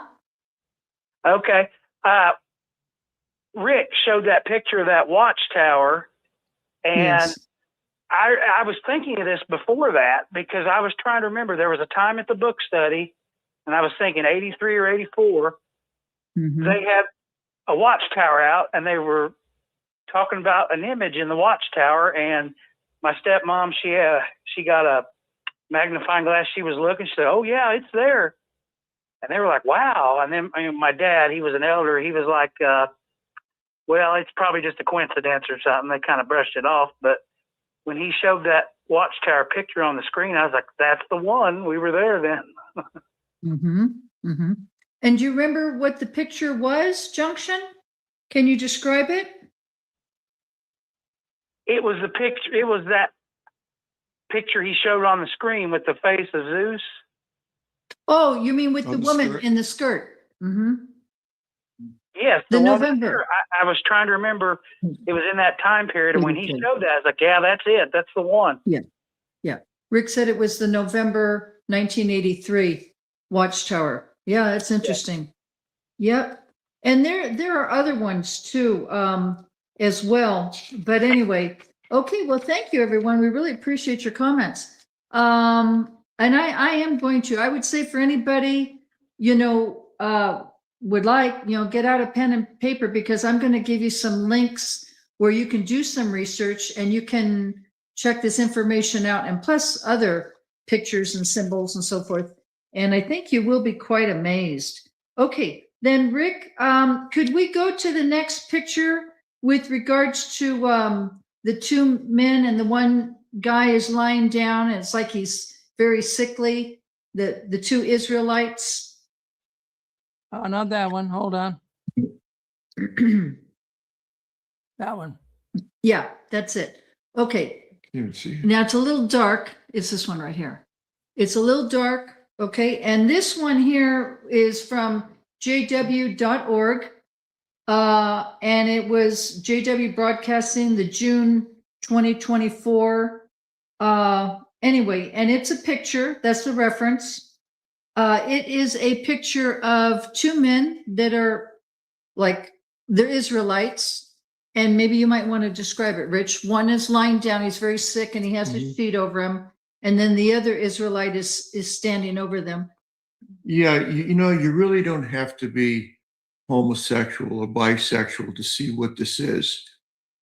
Okay. Rick showed that picture of that Watchtower, and Yes. I was thinking of this before that because I was trying to remember there was a time at the book study, and I was thinking 83 or 84, Mhm. they had a Watchtower out, and they were talking about an image in the Watchtower, and my stepmom, she got a magnifying glass. She was looking. She said, "Oh yeah, it's there." And they were like, "Wow." And then my dad, he was an elder. He was like, "Well, it's probably just a coincidence or something." They kind of brushed it off. But when he showed that Watchtower picture on the screen, I was like, "That's the one. We were there then." Mm-hmm. Mm-hmm. And do you remember what the picture was, Junction? Can you describe it? It was the picture. It was that picture he showed on the screen with the face of Zeus. Oh, you mean with On the the woman skirt? in the skirt? Mm-hmm. Yes, The one November. I was trying to remember. It was in that time period, and when he 82. showed that, I was like, "Yeah, that's it. That's the one." Yeah. Rick said it was the November 1983 Watchtower. Yeah, that's interesting. Yep. And there are other ones too, as well. But anyway, okay. Well, thank you, everyone. We really appreciate your comments. And I am going to, I would say for anybody, would like, get out a pen and paper because I'm going to give you some links where you can do some research and you can check this information out and plus other pictures and symbols and so forth. And I think you will be quite amazed. Okay, then Rick, could we go to the next picture with regards to the 2 men and the one guy is lying down and it's like he's very sickly, the 2 Israelites? Oh, not that one. Hold on. That one. Yeah, that's it. Okay, You can see. now it's a little dark. It's this one right here. It's a little dark. Okay. And this one here is from jw.org. And it was JW Broadcasting, the June 2024. Anyway, and it's a picture. That's the reference. It is a picture of 2 men that are like, they're Israelites. And maybe you might want to describe it, Rich. One is lying down. He's very sick and he has a sheet over him. And then the other Israelite is standing over them. Yeah, you really don't have to be homosexual or bisexual to see what this is.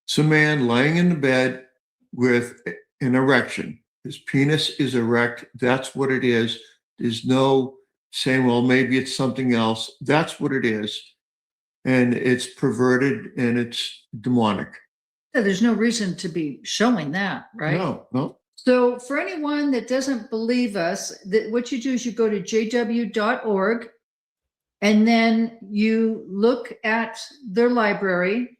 It's a man lying in the bed with an erection. His penis is erect. That's what it is. There's no saying, well, maybe it's something else. That's what it is. And it's perverted and it's demonic. There's no reason to be showing that, right? No. So for anyone that doesn't believe us, what you do is you go to jw.org and then you look at their library.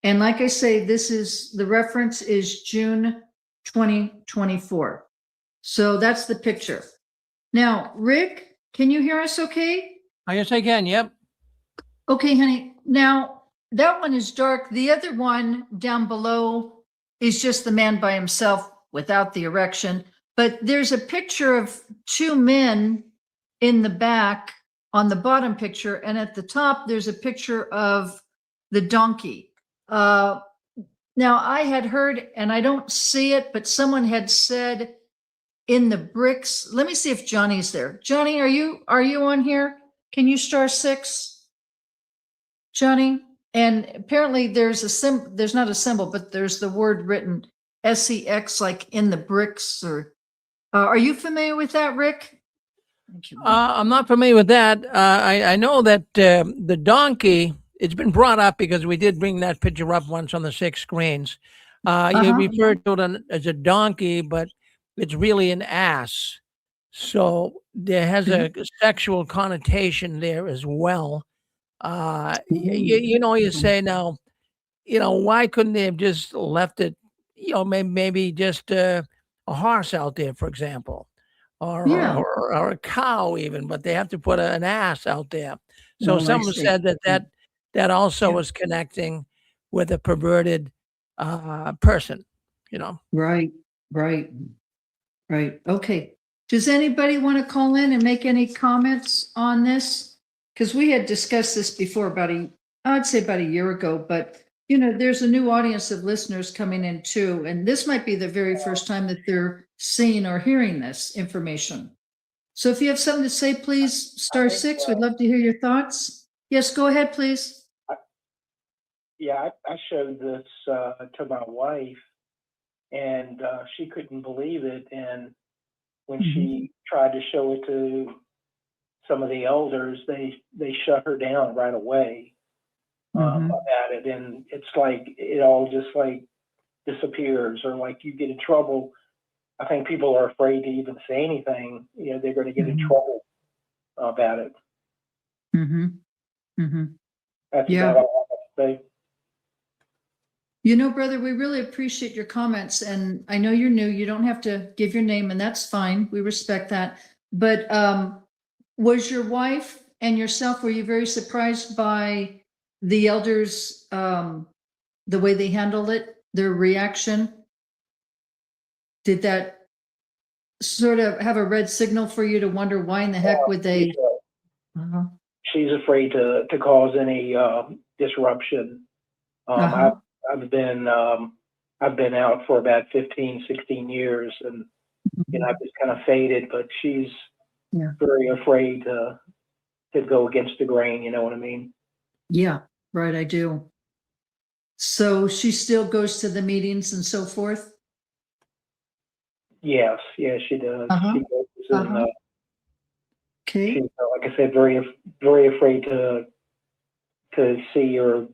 And like I say, the reference is June 2024. So that's the picture. Now, Rick, can you hear us okay? I guess I can. Yep. Okay, honey. Now, that one is dark. The other one down below he's just the man by himself without the erection. But there's a picture of two men in the back on the bottom picture, and at the top there's a picture of the donkey. Now I had heard, and I don't see it, but someone had said in the bricks. Let me see if Johnny's there. Johnny, are you on here? Can you *6, Johnny? And apparently there's there's not a symbol, but there's the word written SEX, like in the bricks. Or are you familiar with that, Rick? I'm not familiar with that. I know that the donkey, it's been brought up because we did bring that picture up once on the 6 screens. You referred to it as a donkey, but it's really an ass. So there has a sexual connotation there as well. You say now, why couldn't they have just left it, maybe just a horse out there, for example, or a cow even, but they have to put an ass out there. So someone said that also is connecting with a perverted person, Right. Okay. Does anybody want to call in and make any comments on this? Because we had discussed this before I'd say about a year ago, but there's a new audience of listeners coming in too. And this might be the very first time that they're seeing or hearing this information. So if you have something to say, please *6. We'd love to hear your thoughts. Yes, go ahead, please. Yeah, I showed this to my wife, and she couldn't believe it. And when she tried to show it to some of the elders, they shut her down right away about it. And it's like it all just like disappears, or like you get in trouble. I think people are afraid to even say anything. They're going to get in trouble about it. That's about all I have to say. Brother, we really appreciate your comments, and I know you're new. You don't have to give your name, and that's fine. We respect that. But was your wife and yourself, were you very surprised by the elders, the way they handled it, their reaction? Did that sort of have a red signal for you to wonder why in the heck would they? She's afraid to cause any disruption. I've been out for about 15, 16 years, and I've just kind of faded, but she's very afraid to go against the grain, you know what I mean? Yeah, right, I do. So she still goes to the meetings and so forth? Yes, she does. She goes and okay. She's, like I said, very, very afraid to see or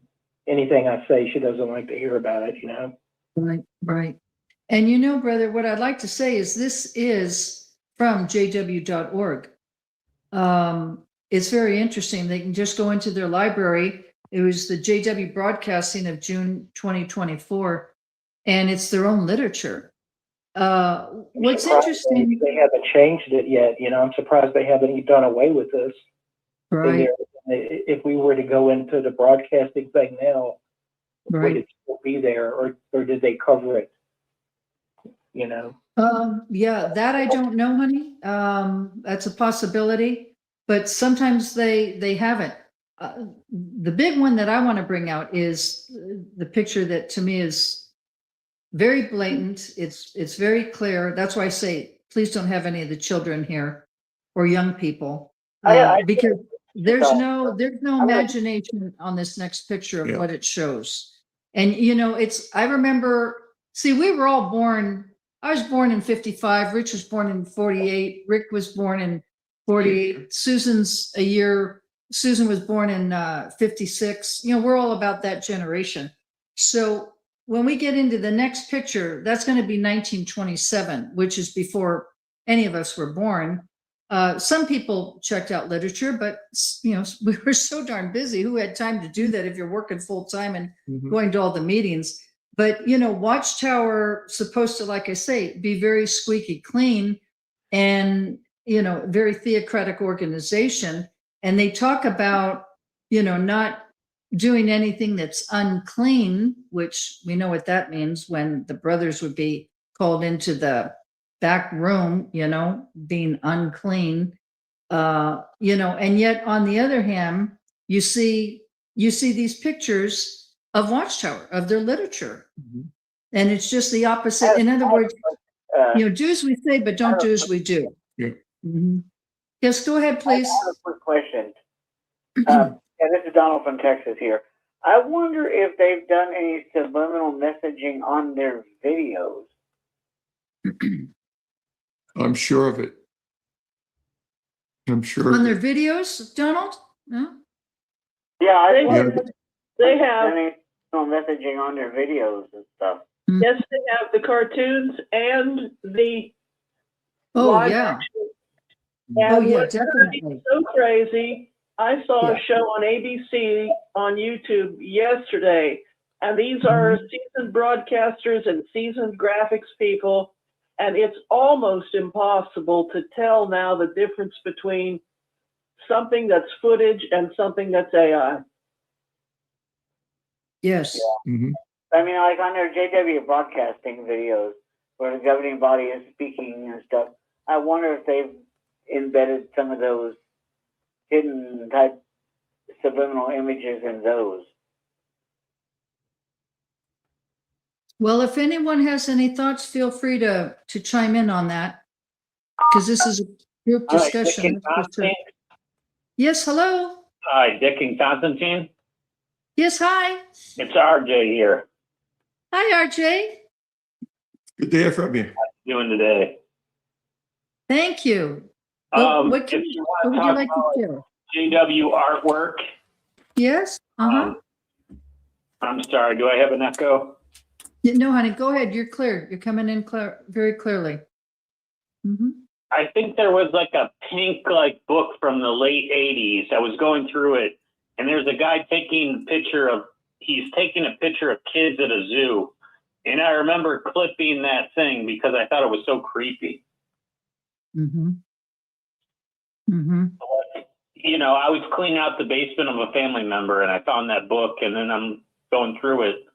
anything I say. She doesn't like to hear about it, Right. And brother, what I'd like to say is this is from jw.org. It's very interesting. They can just go into their library. It was the JW Broadcasting of June 2024, and it's their own literature. What's interesting? They haven't changed it yet. I'm surprised they haven't done away with this. Right. If we were to go into the broadcasting thing now, would it still be there, or did they cover it? Yeah, that I don't know, honey. That's a possibility, but sometimes they haven't. The big one that I want to bring out is the picture that to me is very blatant. It's very clear. That's why I say, please don't have any of the children here or young people, because there's no imagination on this next picture of what it shows. And I remember, we were all born. I was born in 55. Rich was born in 48. Rick was born in 48. Susan was born in 56. We're all about that generation. So when we get into the next picture, that's going to be 1927, which is before any of us were born. Some people checked out literature, but we were so darn busy. Who had time to do that if you're working full time and going to all the meetings? But Watchtower supposed to, like I say, be very squeaky clean and very theocratic organization. And they talk about not doing anything that's unclean, which we know what that means when the brothers would be called into the back room, being unclean. And yet on the other hand, you see these pictures of Watchtower, of their literature. And it's just the opposite. In other words, do as we say, but don't do as we do. Yeah. Yes, go ahead, please. I have a quick question. This is Donald from Texas here. I wonder if they've done any subliminal messaging on their videos. I'm sure of it. I'm sure. On their videos, Donald? No? Yeah, they have any messaging on their videos and stuff. Yes, they have the cartoons and the live action. And what's definitely. so crazy, I saw Yeah. a show on ABC on YouTube yesterday, and these are seasoned broadcasters and seasoned graphics people, and it's almost impossible to tell now the difference between something that's footage and something that's AI. Yes. I mean, like on their JW broadcasting videos where the governing body is speaking and stuff, I wonder if they've embedded some of those hidden type subliminal images in those. Well, if anyone has any thoughts, feel free to chime in on that, because this is a group discussion. Yes, hello. Hi, Dick and Constantine. Yes, hi. It's RJ here. Hi, RJ. Good to hear from you. How you doing today? Thank you. What would you like to share? JW artwork. Yes. I'm sorry. Do I have an echo? No, honey, go ahead. You're clear. You're coming in very clearly. I think there was like a pink book from the late 80s. I was going through it, and there's a guy taking a picture of kids at a zoo. And I remember clipping that thing because I thought it was so creepy. I was cleaning out the basement of a family member and I found that book, and then I'm going through it.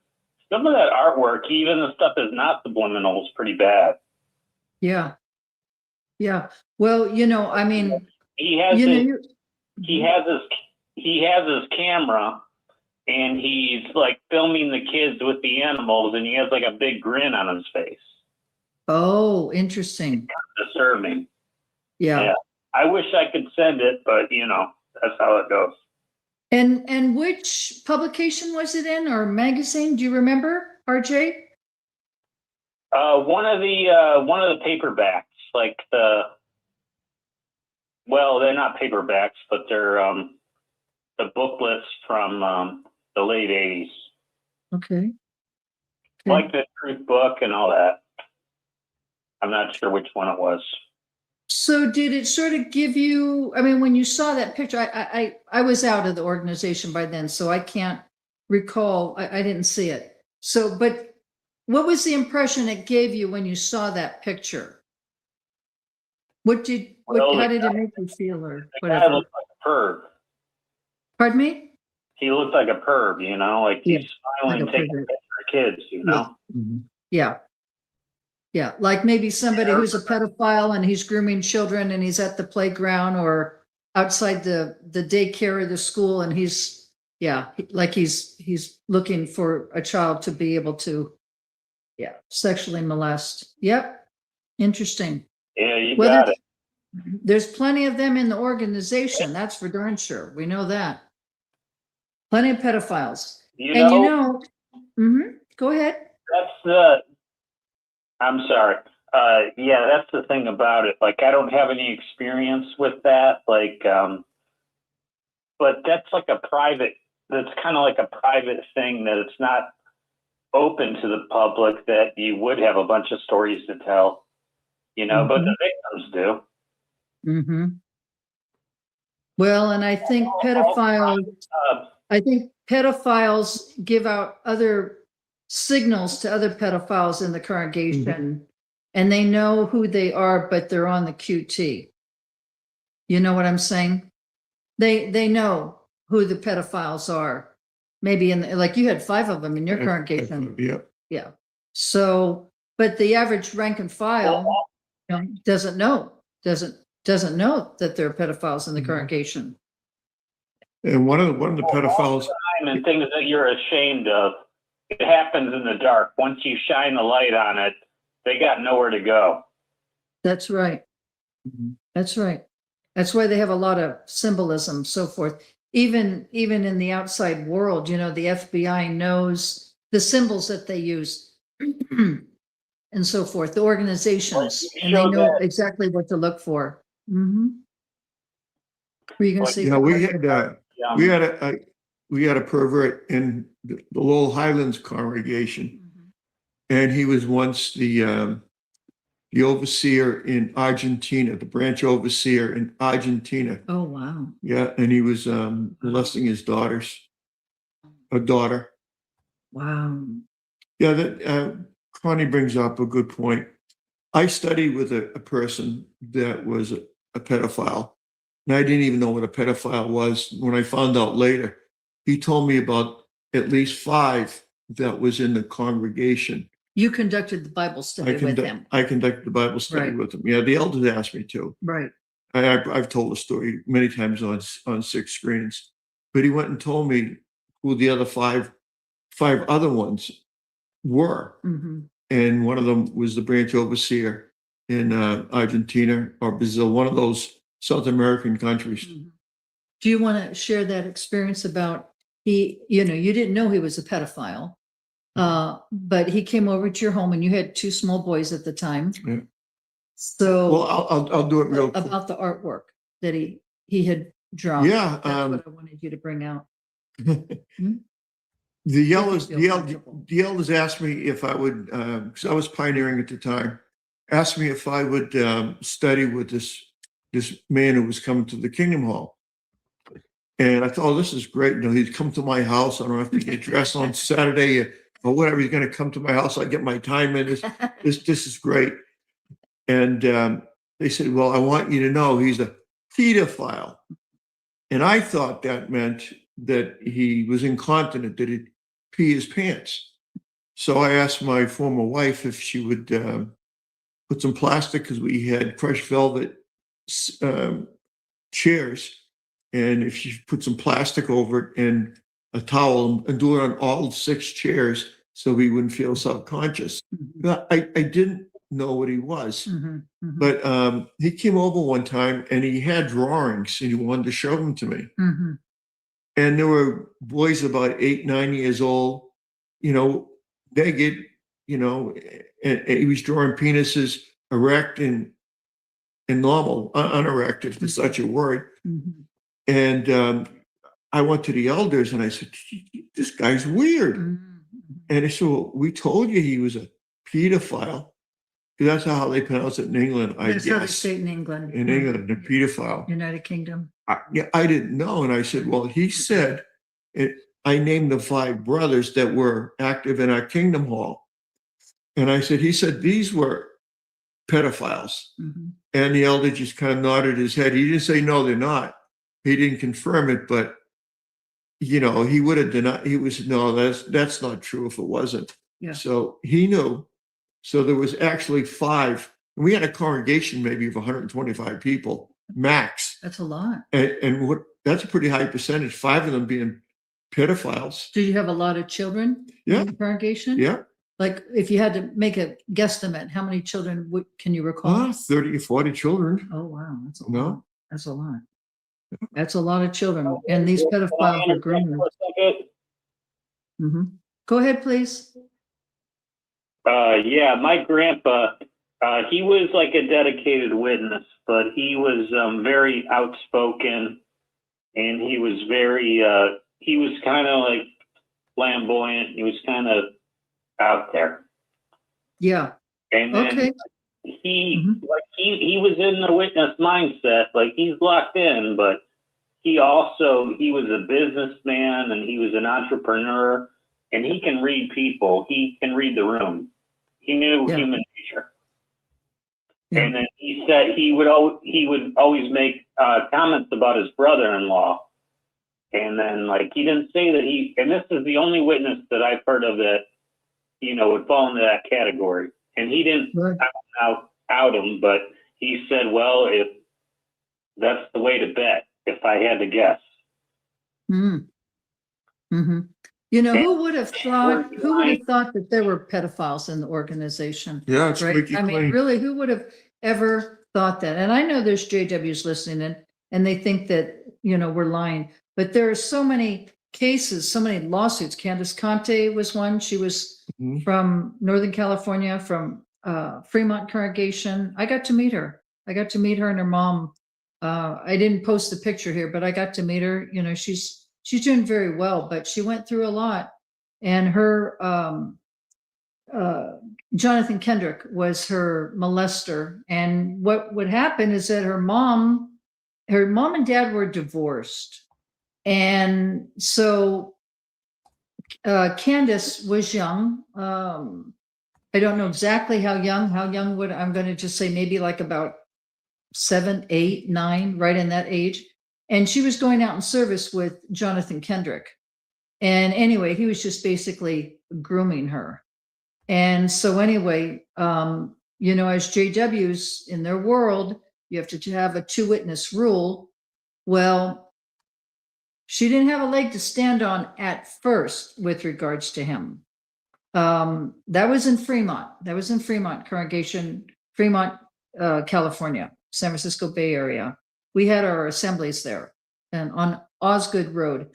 Some of that artwork, even the stuff that's not subliminal, is pretty bad. Yeah. Yeah. Well, I mean, he has his camera and he's filming the kids with the animals, and he has a big grin on his face. Oh, interesting. It's kind of disturbing. Yeah. I wish I could send it, but that's how it goes. And which publication was it in, or magazine? Do you remember, RJ? One of the paperbacks, they're not paperbacks, but they're the booklets from the late 80s. Okay. Like the Truth book and all that. I'm not sure which one it was. So did it sort of give you, when you saw that picture, I was out of the organization by then, so I can't recall, I didn't see it. So, but what was the impression it gave you when you saw that picture? How did it make you feel, or whatever? The guy looked like a perv. Pardon me? He looked like a perv, he's smiling, taking pictures of kids, Yeah. Yeah, like maybe somebody who's a pedophile and he's grooming children and he's at the playground or outside the daycare or the school, and he's looking for a child to be able to, sexually molest. Yep. Interesting. Yeah, you got it. There's plenty of them in the organization. That's for darn sure. We know that. Plenty of pedophiles. Go ahead. I'm sorry. That's the thing about it. I don't have any experience with that. But that's that's kind of like a private thing that it's not open to the public, that you would have a bunch of stories to tell, but the victims do. Well, and I think pedophiles give out other signals to other pedophiles in the congregation, and they know who they are, but they're on the QT. You know what I'm saying? They know who the pedophiles are, maybe like you had 5 of them in your congregation. Yeah. Yeah. So, but the average rank and file doesn't know that there are pedophiles in the congregation. And one of the pedophiles, And things that you're ashamed of, it happens in the dark. Once you shine the light on it, they got nowhere to go. That's right. That's right. That's why they have a lot of symbolism, so forth. Even in the outside world, the FBI knows the symbols that they use and so forth, the organizations, and they know exactly what to look for. Mm-hmm. Were you going to say? Yeah, we had a pervert in the Lowell Highlands congregation, and he was once the overseer in Argentina, the branch overseer in Argentina. Oh, wow. Yeah, and he was molesting his daughter. Wow. Yeah, that Connie brings up a good point. I studied with a person that was a pedophile, and I didn't even know what a pedophile was. When I found out later, he told me about at least 5 that was in the congregation. You conducted the Bible study with him. I conducted the Bible study with him. Yeah, the elders asked me to. Right. I've told the story many times on 6 screens, but he went and told me who the other five other ones were. Mm-hmm. And one of them was the branch overseer in Argentina or Brazil, one of those South American countries. Mm-hmm. Do you want to share that experience about you didn't know he was a pedophile, but he came over to your home and you had 2 small boys at the time. Yeah. So, well, I'll do it real quick. About the artwork that he had drawn. Yeah, that's what I wanted you to bring out. The elders asked me if I would, because I was pioneering at the time, asked me if I would study with this man who was coming to the Kingdom Hall. And I thought, oh, this is great. He'd come to my house. I don't have to get dressed on Saturday or whatever. He's going to come to my house. I get my time in. This is great. And they said, well, I want you to know he's a pedophile. And I thought that meant that he was incontinent, that he'd pee his pants. So I asked my former wife if she would put some plastic, because we had crushed velvet chairs, and if she put some plastic over it and a towel and do it on all 6 chairs so we wouldn't feel self-conscious. But I didn't know what he was. But he came over one time and he had drawings and he wanted to show them to me. And there were boys about 8, 9 years old, naked, and he was drawing penises erect and normal, unerect, if there's such a word. And I went to the elders and I said, this guy's weird. And they said, well, we told you he was a pedophile. That's how they pronounce it in England, I guess. That's how they say it in England. In England, a pedophile. United Kingdom. I didn't know. And I said, well, he said, I named the 5 brothers that were active in our Kingdom Hall. And he said, these were pedophiles. And the elder just kind of nodded his head. He didn't say, no, they're not. He didn't confirm it, but, he would have denied. He was, no, that's not true if it wasn't. Yeah. So he knew. So there was actually 5. We had a congregation maybe of 125 people, max. That's a lot. And that's a pretty high percentage, 5 of them being pedophiles. Did you have a lot of children in the congregation? Yeah. Like if you had to make a guesstimate, how many children can you recall? 30 or 40 children. Oh, wow. That's a lot. That's a lot. That's a lot of children. And these pedophiles are groomers. Go ahead, please. Yeah, my grandpa, he was like a dedicated witness, but he was very outspoken, and he was he was kind of like flamboyant. He was kind of out there. Yeah. And then he was in the witness mindset, like he's locked in, but he was a businessman and he was an entrepreneur, and he can read people. He can read the room. He knew human nature. And then he said he would always make comments about his brother-in-law. And then, like, he didn't say that and this is the only witness that I've heard of that, would fall into that category. And he didn't out him, but he said, well, if that's the way to bet, if I had to guess. Mm-hmm. Who would have thought that there were pedophiles in the organization? Yeah, it's right. squeaky I mean, clean. really, who would have ever thought that? And I know there's JWs listening and they think that, we're lying, but there are so many cases, so many lawsuits. Candace Conte was one. She was from Northern California, from Fremont Congregation. I got to meet her. and her mom. I didn't post the picture here, but I got to meet her. She's doing very well, but she went through a lot. And her, Jonathan Kendrick was her molester. And what would happen is that her mom and dad were divorced. And so Candace was young. I don't know exactly how young I'm going to just say maybe like about 7, 8, 9, right in that age. And she was going out in service with Jonathan Kendrick. And anyway, he was just basically grooming her. And so anyway, as JWs in their world, you have to have a 2-witness rule. Well, she didn't have a leg to stand on at first with regards to him. That was in Fremont Congregation, Fremont, California, San Francisco Bay Area. We had our assemblies there and on Osgood Road.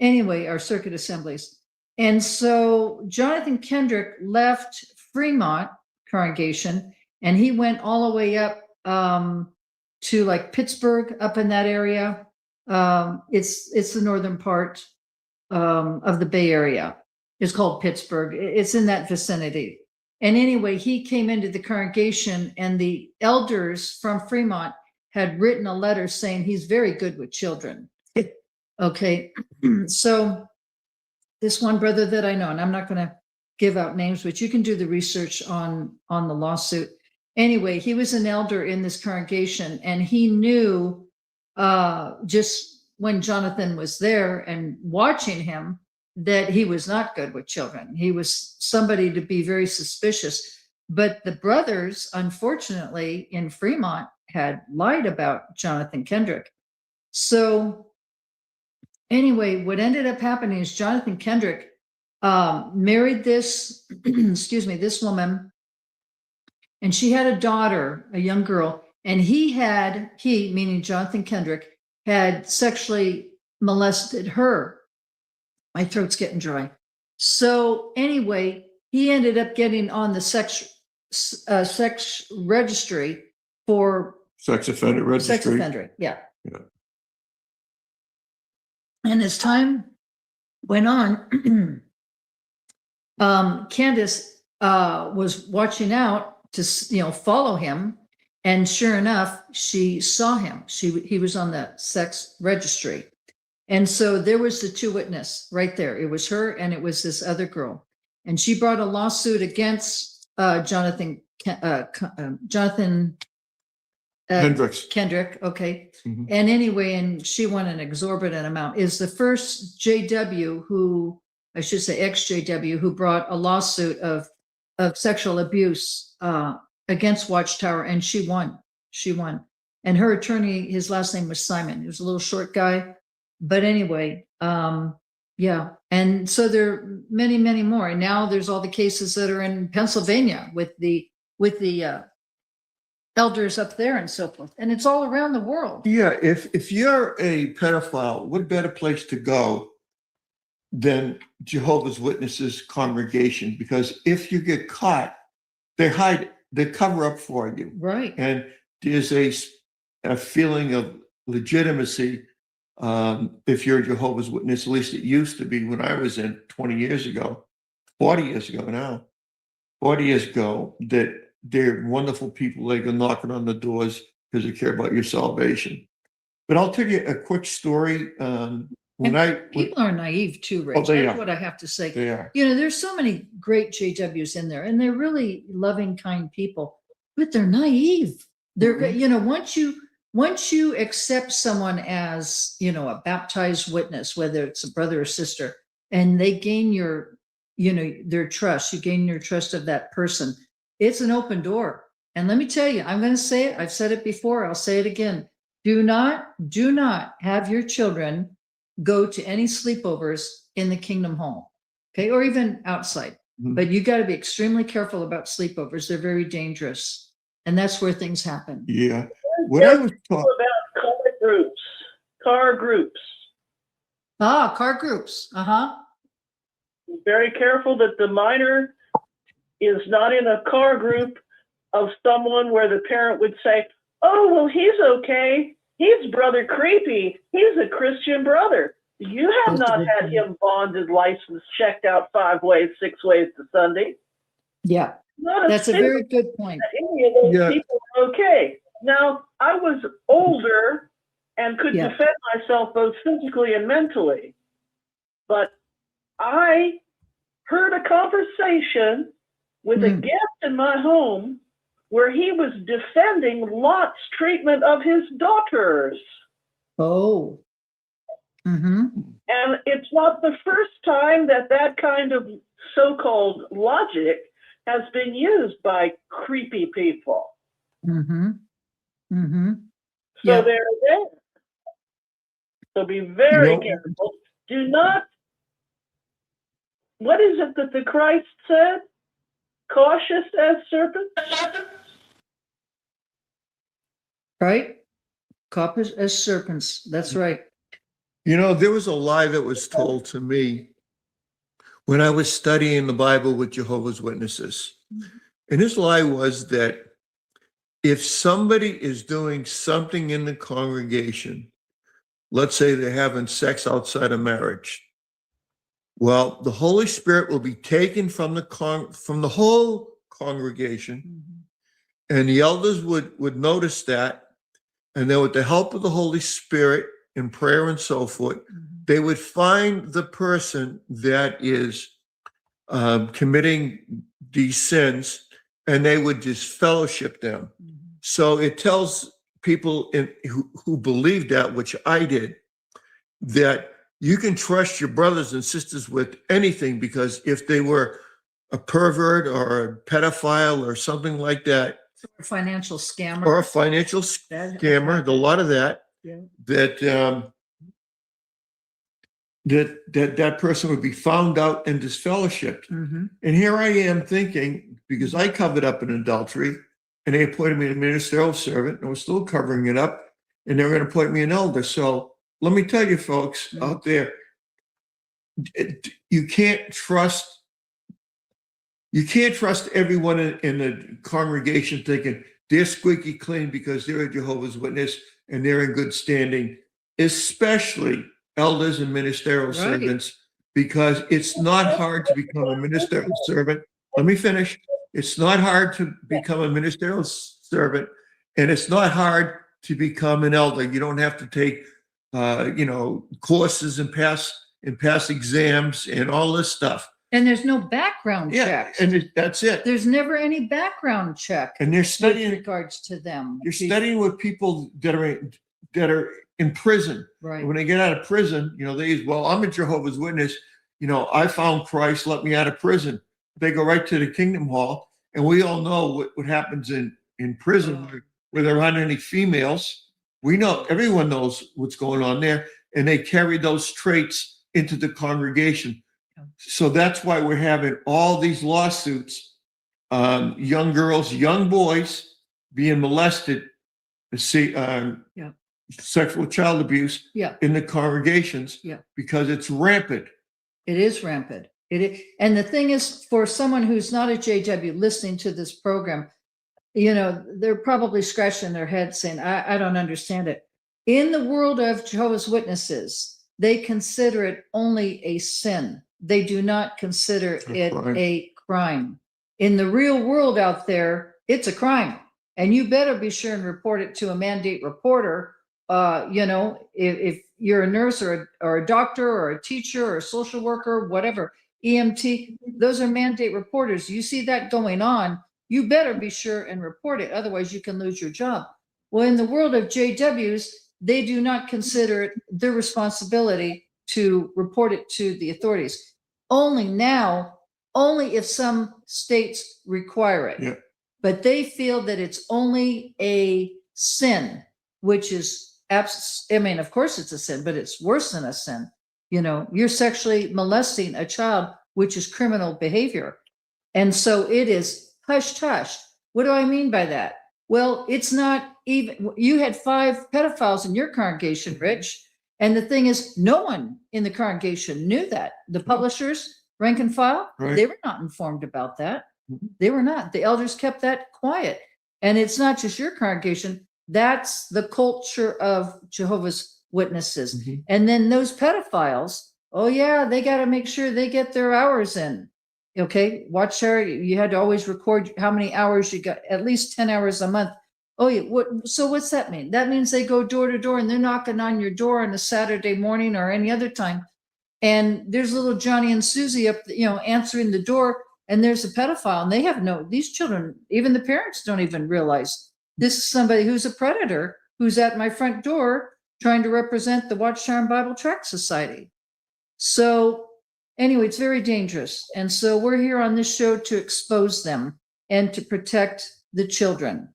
Anyway, our circuit assemblies. And so Jonathan Kendrick left Fremont Congregation and he went all the way up to like Pittsburgh, up in that area. It's the northern part of the Bay Area. It's called Pittsburgh. It's in that vicinity. And anyway, he came into the congregation and the elders from Fremont had written a letter saying he's very good with children. Okay. So this one brother that I know, and I'm not going to give out names, but you can do the research on the lawsuit. Anyway, he was an elder in this congregation and he knew just when Jonathan was there and watching him that he was not good with children. He was somebody to be very suspicious. But the brothers, unfortunately, in Fremont had lied about Jonathan Kendrick. So anyway, what ended up happening is Jonathan Kendrick married this, this woman, and she had a daughter, a young girl, and he, meaning Jonathan Kendrick, had sexually molested her. My throat's getting dry. So anyway, he ended up getting on the sex registry for sex offender registry. Sex offender, yeah. And as time went on, Candace was watching out to follow him, and sure enough, she saw him. He was on the sex registry. And so there was the 2-witness right there. It was her and it was this other girl. And she brought a lawsuit against Jonathan Kendrick. Okay. Mm-hmm. And anyway, and she won an exorbitant amount. Is the first JW who, I should say ex-JW, who brought a lawsuit of sexual abuse against Watchtower, and she won. And her attorney, his last name was Simon. He was a little short guy. But anyway, yeah. And so there are many, many more. And now there's all the cases that are in Pennsylvania with the elders up there and so forth. And it's all around the world. Yeah. If you're a pedophile, what better place to go than Jehovah's Witnesses congregation? Because if you get caught, they cover up for you. Right. And there's a feeling of legitimacy. If you're a Jehovah's Witness, at least it used to be when I was in 40 years ago now, that they're wonderful people. They go knocking on the doors because they care about your salvation. But I'll tell you a quick story. People are naive too, Rich. That's what I have to say. They are. There's so many great JWs in there, and they're really loving, kind people, but they're naive. They're, once you once you accept someone as, a baptized witness, whether it's a brother or sister, and they gain your, their trust, you gain your trust of that person, it's an open door. And let me tell you, I'm going to say it. I've said it before. I'll say it again. Do not have your children go to any sleepovers in the Kingdom Hall, okay, or even outside. Mhm. But you got to be extremely careful about sleepovers. They're very dangerous, and that's where things happen. Yeah. What I was talking About car groups. Car groups. Be very careful that the minor is not in a car group of someone where the parent would say, "Oh, well, he's okay. He's Brother Creepy. He's a Christian brother." You have not had him bonded, licensed, checked out 5 ways, 6 ways to Sunday. Yeah, Not that's a very good point. Any of those people are okay. Now, I was older and could defend myself both physically and mentally, but I heard a conversation with a guest in my home where he was defending Lot's treatment of his daughters. Oh. And it's not the first time that kind of so-called logic has been used by creepy people. So they're there. So be very careful. Do not, what is it that the Christ said? Cautious as serpents? Right? Cautious as serpents. That's right. There was a lie that was told to me when I was studying the Bible with Jehovah's Witnesses. And this lie was that if somebody is doing something in the congregation, let's say they're having sex outside of marriage, well, the Holy Spirit will be taken from the whole congregation, and the elders would notice that, and then with the help of the Holy Spirit in prayer and so forth, they would find the person that is committing these sins, and they would disfellowship them. So it tells people who believe that, which I did, that you can trust your brothers and sisters with anything, because if they were a pervert or a pedophile or something like that, A financial scammer. or a financial scammer, a lot of that, that person would be found out and disfellowshipped. And here I am thinking, because I covered up an adultery, and they appointed me a ministerial servant, and I was still covering it up, and they were going to appoint me an elder. So let me tell you, folks out there, you can't trust everyone in the congregation thinking they're squeaky clean because they're a Jehovah's Witness and they're in good standing, especially elders and ministerial servants, because it's not hard to become a ministerial servant. Let me finish. It's not hard to become a ministerial servant, and it's not hard to become an elder. You don't have to take, courses and pass exams and all this stuff. And there's no background check. And that's it. There's never any background check. And they're studying with regards to them. You're studying with people that are in prison. Right. When they get out of prison, I'm a Jehovah's Witness. I found Christ, let me out of prison. They go right to the Kingdom Hall, and we all know what happens in prison where there aren't any females. We know, everyone knows what's going on there, and they carry those traits into the congregation. So that's why we're having all these lawsuits, young girls, young boys being molested, sexual child abuse in the congregations, because it's rampant. It is rampant. And the thing is, for someone who's not a JW listening to this program, they're probably scratching their head saying, I don't understand it. In the world of Jehovah's Witnesses, they consider it only a sin. They do not consider it a crime. In the real world out there, it's a crime. And you better be sure and report it to a mandate reporter. If you're a nurse or a doctor or a teacher or a social worker, whatever, EMT, those are mandate reporters. You see that going on, you better be sure and report it. Otherwise, you can lose your job. Well, in the world of JWs, they do not consider it their responsibility to report it to the authorities. Only now, only if some states require it. Yeah. But they feel that it's only a sin, which is I mean, of course it's a sin, but it's worse than a sin. You know, you're sexually molesting a child, which is criminal behavior. And so it is hush hush. What do I mean by that? Well, it's not even, you had 5 pedophiles in your congregation, Rich. And the thing is, no one in the congregation knew that. The publishers, rank and file, Right. they were not informed about that. They were not. The elders kept that quiet. And it's not just your congregation. That's the culture of Jehovah's Witnesses. Mm-hmm. And then those pedophiles, oh yeah, they got to make sure they get their hours in. Okay, Watchtower, you had to always record how many hours you got, at least 10 hours a month. Oh yeah, so what's that mean? That means they go door to door and they're knocking on your door on a Saturday morning or any other time. And there's little Johnny and Susie up, answering the door, and there's a pedophile, and they have these children, even the parents don't even realize this is somebody who's a predator who's at my front door trying to represent the Watchtower Bible Tract Society. So anyway, it's very dangerous. And so we're here on this show to expose them and to protect the children.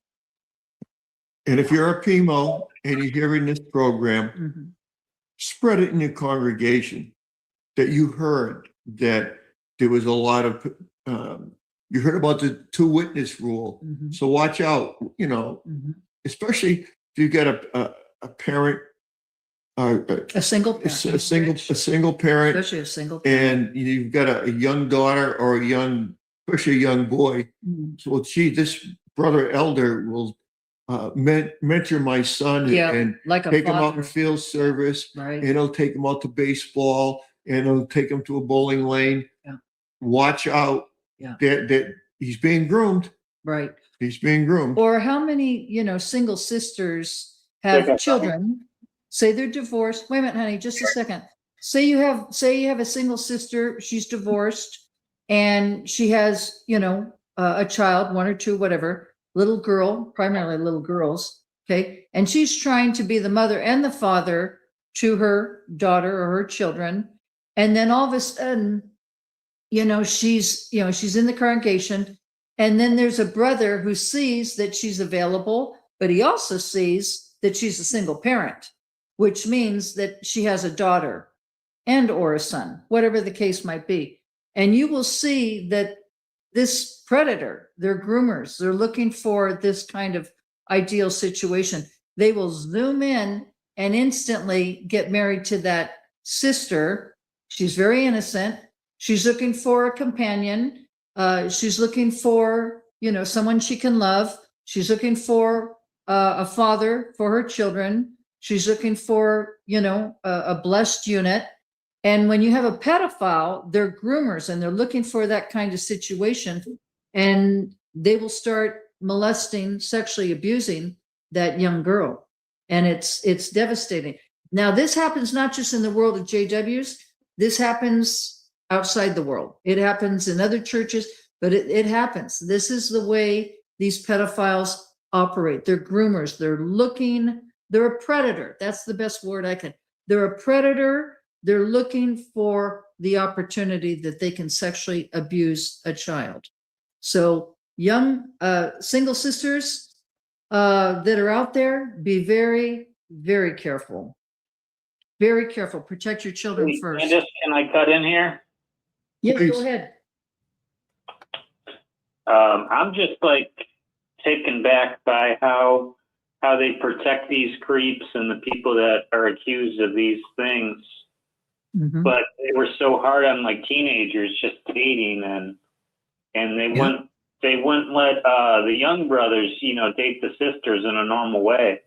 And if you're a PMO and you're hearing this program, spread it in your congregation that you heard that there was a lot of, you heard about the 2-witness rule. So watch out, especially if you got a parent, a single parent, a single parent, especially a single parent. and you've got a young daughter or especially a young boy. So, gee, this brother elder will mentor my son and like a take him out father. in field service, Right. and he'll take him out to baseball, and he'll take him to a bowling lane. Yeah. Watch out that he's being groomed. Right. He's being groomed. Or how many, single sisters have children, say they're divorced. Wait a minute, honey, just a second. Say you have a single sister, she's divorced, and she has, a child, 1 or 2, whatever, little girl, primarily little girls, okay? And she's trying to be the mother and the father to her daughter or her children. And then all of a sudden, she's in the congregation, and then there's a brother who sees that she's available, but he also sees that she's a single parent, which means that she has a daughter and or a son, whatever the case might be. And you will see that this predator, they're groomers, they're looking for this kind of ideal situation. They will zoom in and instantly get married to that sister. She's very innocent. She's looking for a companion. She's looking for, someone she can love. She's looking for a father for her children. She's looking for, a blessed unit. And when you have a pedophile, they're groomers and they're looking for that kind of situation. And they will start molesting, sexually abusing that young girl. And it's devastating. Now, this happens not just in the world of JWs. This happens outside the world. It happens in other churches, but it happens. This is the way these pedophiles operate. They're groomers. They're a predator. That's the best word I can. They're a predator. They're looking for the opportunity that they can sexually abuse a child. So young single sisters that are out there, be very, very careful. Very careful. Protect your children first. Candace, can I cut in here? Yeah, Please. go ahead. I'm just taken back by how they protect these creeps and the people that are accused of these things. But they were so hard on teenagers just dating, and they wouldn't let the young brothers, date the sisters in a normal way.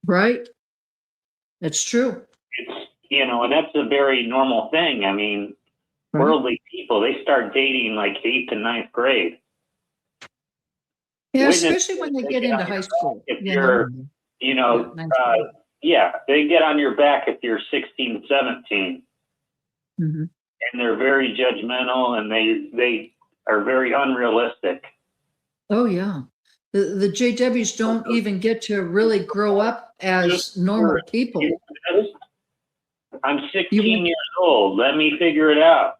Right. That's true. It's and that's a very normal thing. I mean, worldly people, they start dating 8th and 9th grade. Yeah, especially when they get into high school. If you're, they get on your back if you're 16, 17. And they're very judgmental, and they are very unrealistic. Oh, yeah. The JWs don't even get to really grow up as normal people. I'm 16 years old. Let me figure it out.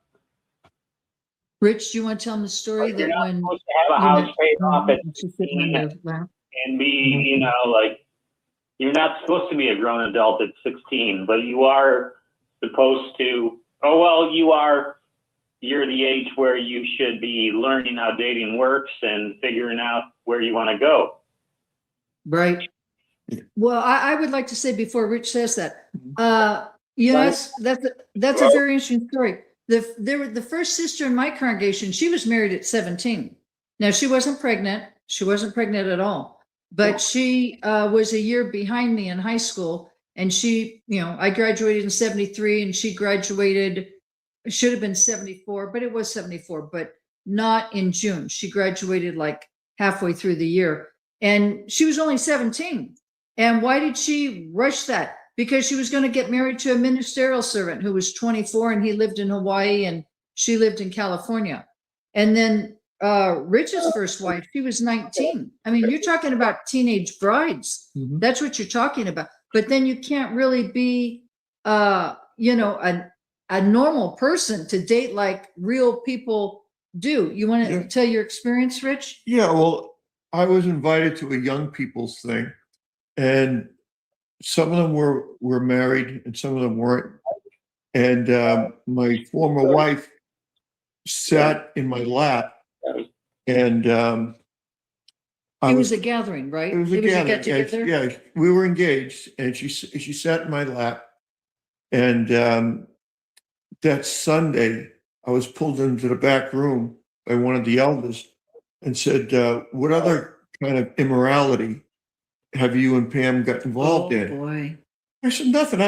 Rich, do you want to tell them the story You're that not when supposed to have a house paid off at she's sitting on 16 your lap? and be, you know, like, you're not supposed to be a grown adult at 16, but you are supposed to, you're the age where you should be learning how dating works and figuring out where you want to go. Right. Well, I would like to say before Rich says that, yes, that's a very interesting story. The first sister in my congregation, she was married at 17. Now she wasn't pregnant. She wasn't pregnant at all, but she was a year behind me in high school. And she, you know, I graduated in 73 and she graduated, it should have been 74, but it was 74, but not in June. She graduated like halfway through the year and she was only 17. And why did she rush that? Because she was going to get married to a ministerial servant who was 24 and he lived in Hawaii and she lived in California. And then Rich's first wife, she was 19. I mean, you're talking about teenage brides. Mhm. That's what you're talking about. But then you can't really be, you know, a normal person to date like real people do. You want to tell your experience, Rich? Yeah, well, I was invited to a young people's thing, and some of them were married and some of them weren't. And my former wife sat in my lap, and It was a gathering, right? It was a get gathering. together. Yeah, we were engaged, and she sat in my lap, and that Sunday I was pulled into the back room by one of the elders and said, "What other kind of immorality have you and Pam got involved in?" Boy. I said, "Nothing.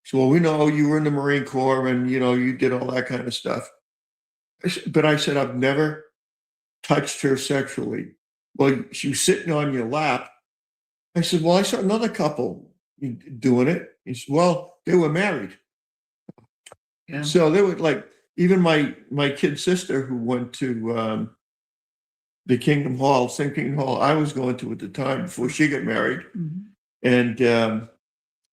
So, well, we know you were in the Marine Corps and you did all that kind of stuff." But I said, "I've never touched her sexually." Well, she was sitting on your lap. I said, "Well, I saw another couple doing it." He said, "Well, they were married." Yeah. So they were like, even my kid sister who went to the Kingdom Hall, same Kingdom Hall I was going to at the time before she got married. Mhm. And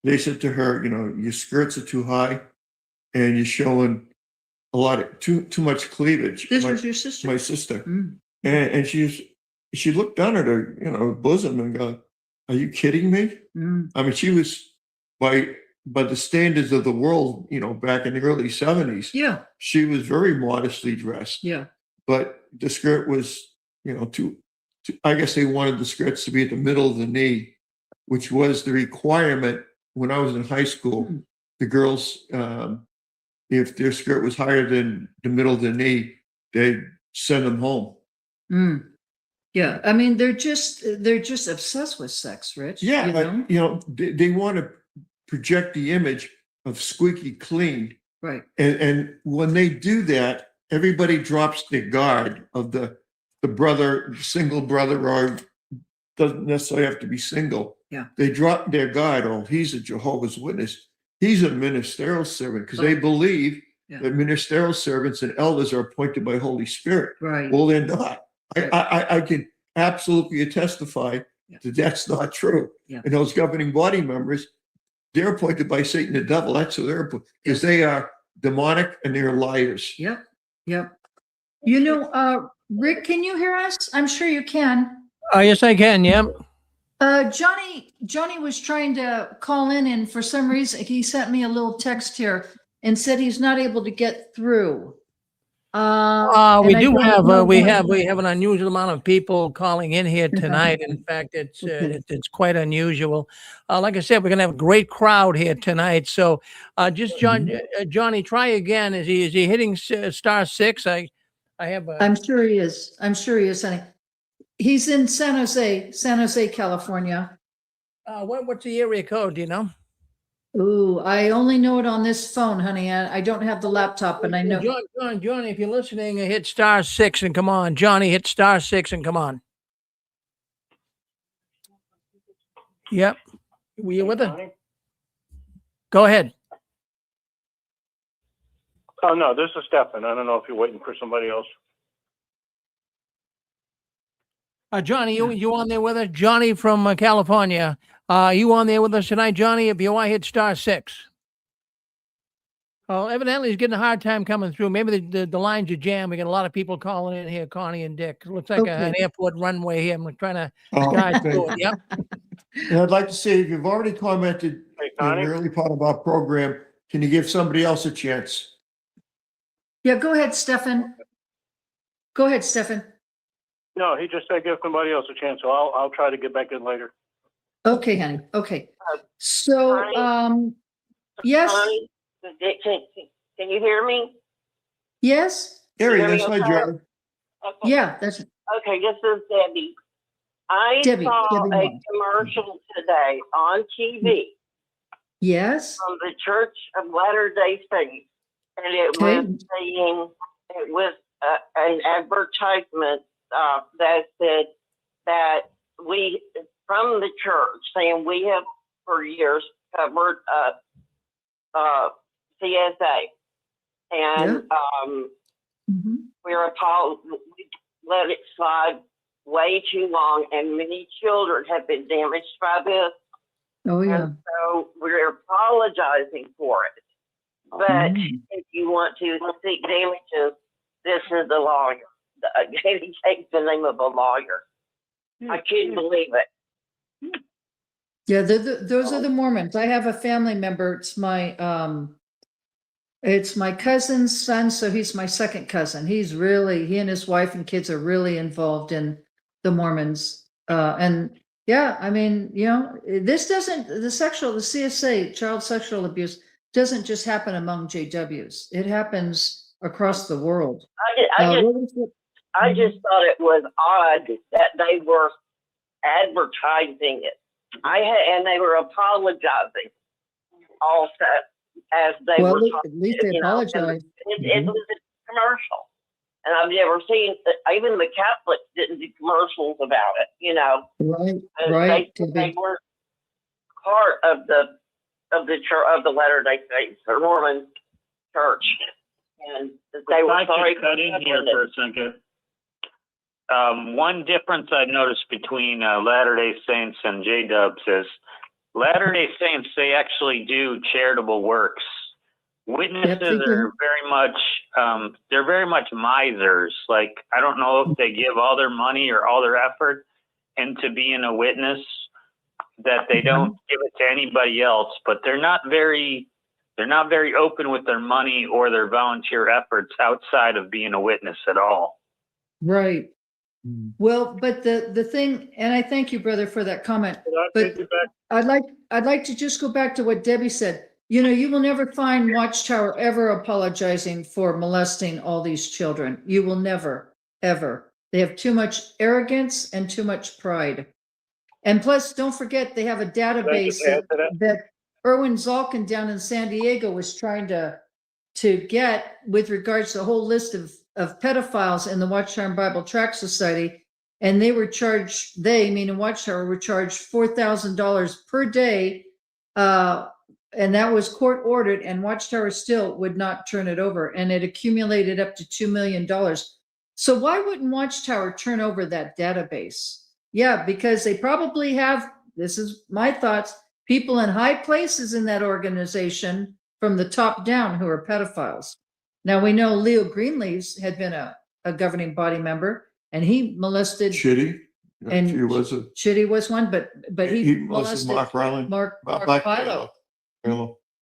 they said to her, your skirts are too high and you're showing a lot of too much cleavage. This was your sister? My sister. Mm. And she looked down at her, bosom and go, "Are you kidding me?" Mm. I mean, she was by the standards of the world, back in the early 70s. Yeah. She was very modestly dressed. Yeah. But the skirt was, I guess they wanted the skirts to be at the middle of the knee, which was the requirement when I was in high school. Mm. The girls, if their skirt was higher than the middle of the knee, they'd send them home. Mm. Yeah. I mean, they're just obsessed with sex, Rich. Yeah. They want to project the image of squeaky clean. Right. And when they do that, everybody drops their guard of the brother, single brother, or doesn't necessarily have to be single. Yeah. They drop their guard. Oh, he's a Jehovah's Witness. He's a ministerial servant, because they believe that ministerial servants and elders are appointed by Holy Spirit. Right. Well, they're not. Right. I can absolutely testify that that's not true. Yeah. And those governing body members, they're appointed by Satan the devil. That's who they're appointed, because they are demonic and they're liars. Yep. Yep. Rick, can you hear us? I'm sure you can. Yes, I can. Yep. Johnny was trying to call in, and for some reason he sent me a little text here and said he's not able to get through. We We have an unusual amount of people calling in here tonight. In fact, it's quite unusual. Like I said, we're gonna have a great crowd here tonight. So, Johnny, try again. Is he hitting *6? I'm sure he is. Honey. He's in San Jose, California. What's the area code? Do you know? Ooh, I only know it on this phone, honey. I don't have the laptop, and I know. Johnny, if you're listening, hit *6 and come on. Johnny, hit *6 and come on. Yep. Were you with it? Go ahead. Oh, no, this is Stefan. I don't know if you're waiting for somebody else. Johnny, you on there with us? Johnny from California. You on there with us tonight, Johnny? If you want, hit *6. Oh, evidently he's getting a hard time coming through. Maybe the lines are jammed. We got a lot of people calling in here, Connie and Dick. It looks like an airport runway here. I'm trying to guide through it. Yep. And I'd like to say, if you've already commented in the early part of our program, can you give somebody else a chance? Yeah, go ahead, Stefan. Go ahead, Stefan. No, he just said give somebody else a chance, so I'll try to get back in later. Okay, honey. Okay. So, yes. Can you hear me? Yes. There he is. Hi, Jerry. Okay. Yeah, that's okay. This is Debbie. I saw a commercial today on TV. Yes. From the Church of Latter-day Saints, and it was saying it was an advertisement that said that we from the church saying we have for years covered CSA, and we let it slide way too long, and many children have been damaged by this. Oh yeah. And so we're apologizing for it. But if you want to seek damages, this is the lawyer. He takes the name of a lawyer. I couldn't believe it. Yeah, those are the Mormons. I have a family member. It's my cousin's son, so he's my second cousin. He and his wife and kids are really involved in the Mormons. And yeah, I mean, this doesn't, the CSA, child sexual abuse, doesn't just happen among JWs. It happens across the world. I just thought it was odd that they were advertising it. And they were apologizing also as they were talking. At least they apologized. It was a commercial. And I've never seen, even the Catholics didn't do commercials about it, Right. They weren't part of the church of the Latter-day Saints or Mormon church, and they were sorry. Cut in here for a second. One difference I've noticed between Latter-day Saints and J-Dubs is Latter-day Saints, they actually do charitable works. Witnesses are they're very much misers. Like, I don't know if they give all their money or all their effort into being a witness, that they don't give it to anybody else, but they're not very open with their money or their volunteer efforts outside of being a witness at all. Right. Well, but the thing, and I thank you, brother, for that comment, but I'd like to just go back to what Debbie said. You will never find Watchtower ever apologizing for molesting all these children. You will never, ever. They have too much arrogance and too much pride. And plus, don't forget, they have a database that Erwin Zalkin down in San Diego was trying to get with regards to the whole list of pedophiles in the Watchtower Bible Tract Society. And they were charged, meaning Watchtower, were charged $4,000 per day. And that was court ordered, and Watchtower still would not turn it over. And it accumulated up to $2 million. So why wouldn't Watchtower turn over that database? Yeah, because they probably have, this is my thoughts, people in high places in that organization from the top down who are pedophiles. Now we know Leo Greenleaf's had been a governing body member, and he molested Chitty. And Chitty was one, but he molested Mark Ryland. Mark Pilo.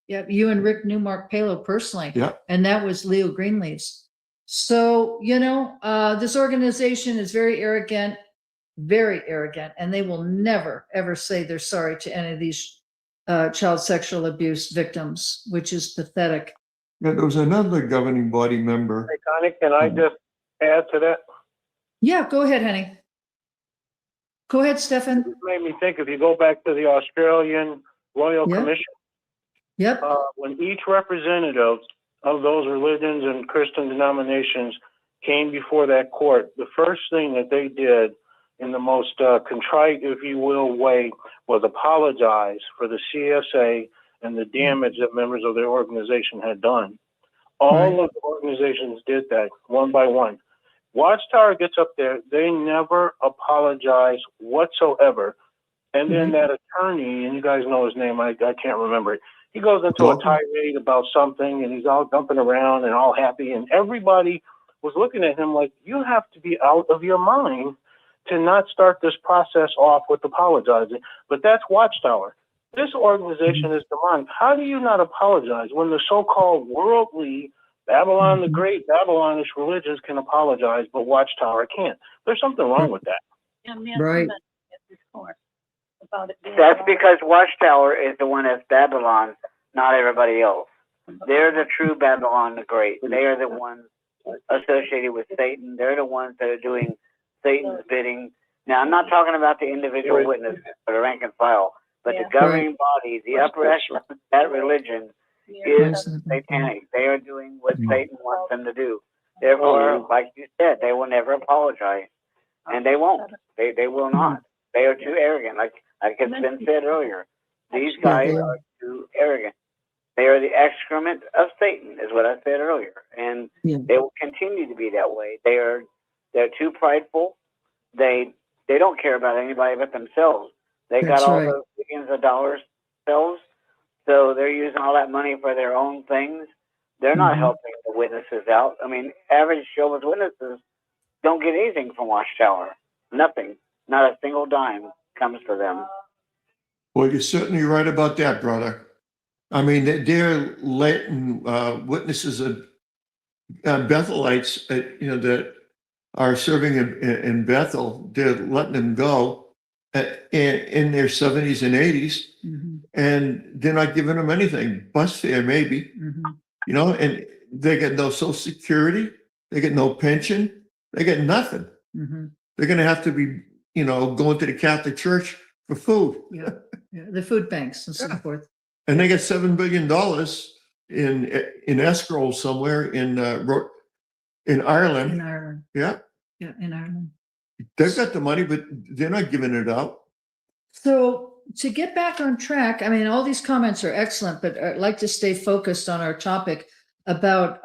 Yeah, you and Rick knew Mark Palo personally. Yeah. And that was Leo Greenleaf's. So, this organization is very arrogant, and they will never, ever say they're sorry to any of these child sexual abuse victims, which is pathetic. Yeah, there was another governing body member. Hey, Connie, can I just add to that? Yeah, go ahead, honey. Go ahead, Stefan. It made me think, if you go back to the Australian Royal Commission, when each representative of those religions and Christian denominations came before that court, the first thing that they did in the most contrite, if you will, way was apologize for the CSA and the damage that members of their organization had done. All of the organizations did that one by one. Watchtower gets up there, they never apologize whatsoever. And then that attorney, and you guys know his name, I can't remember it. He goes into a tirade about something, and he's all jumping around and all happy, and everybody was looking at him like, you have to be out of your mind to not start this process off with apologizing. But that's Watchtower. This organization is demonic. How do you not apologize when the so-called worldly Babylon the Great, Babylonish religions can apologize, but Watchtower can't? There's something wrong with that. Right. That's because Watchtower is the one that's Babylon, not everybody else. They're the true Babylon the Great. They are the ones associated with Satan. They're the ones that are doing Satan's bidding. Now, I'm not talking about the individual witnesses or the rank and file, but the governing body, the upper echelon of that religion is satanic. They are doing what Satan wants them to do. Therefore, like you said, they will never apologize. And they won't. They will not. They are too arrogant. Like it's been said earlier, these guys are too arrogant. They are the excrement of Satan, is what I said earlier, and they will continue to be that way. They're too prideful. They don't care about anybody but themselves. They got all those billions of dollars themselves, so they're using all that money for their own things. They're not helping the witnesses out. I mean, average Jehovah's Witnesses don't get anything from Watchtower. Nothing. Not a single dime comes to them. Well, you're certainly right about that, brother. I mean, they're letting witnesses of Bethelites, that are serving in Bethel, they're letting them go in their 70s and 80s, and they're not giving them anything. Bus fare, maybe, and they get no Social Security, they get no pension, they get nothing. They're going to have to be, going to the Catholic Church for food. The food banks and so forth. And they get $7 billion in escrow somewhere in Ireland. In Ireland. Yeah. Yeah, in Ireland. They've got the money, but they're not giving it out. So to get back on track, I mean, all these comments are excellent, but I'd like to stay focused on our topic about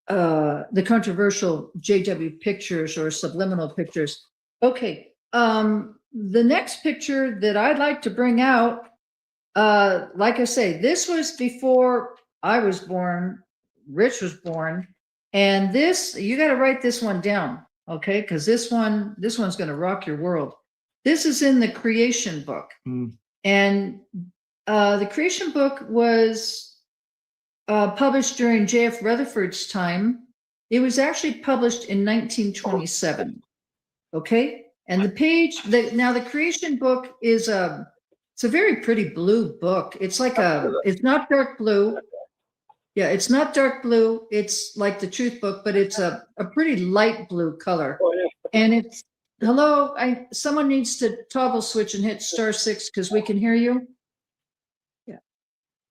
the controversial JW pictures or subliminal pictures. Okay. The next picture that I'd like to bring out, like I say, this was before I was born, Rich was born, and this, you got to write this one down, okay? Because this one's going to rock your world. This is in the Creation book. And the Creation book was published during J.F. Rutherford's time. It was actually published in 1927, okay? And the page, now the Creation book is it's a very pretty blue book. It's like it's not dark blue. Yeah, it's not dark blue. It's like the Truth book, but it's a pretty light blue color. And it's, hello, someone needs to toggle switch and hit *6 because we can hear you. Yeah.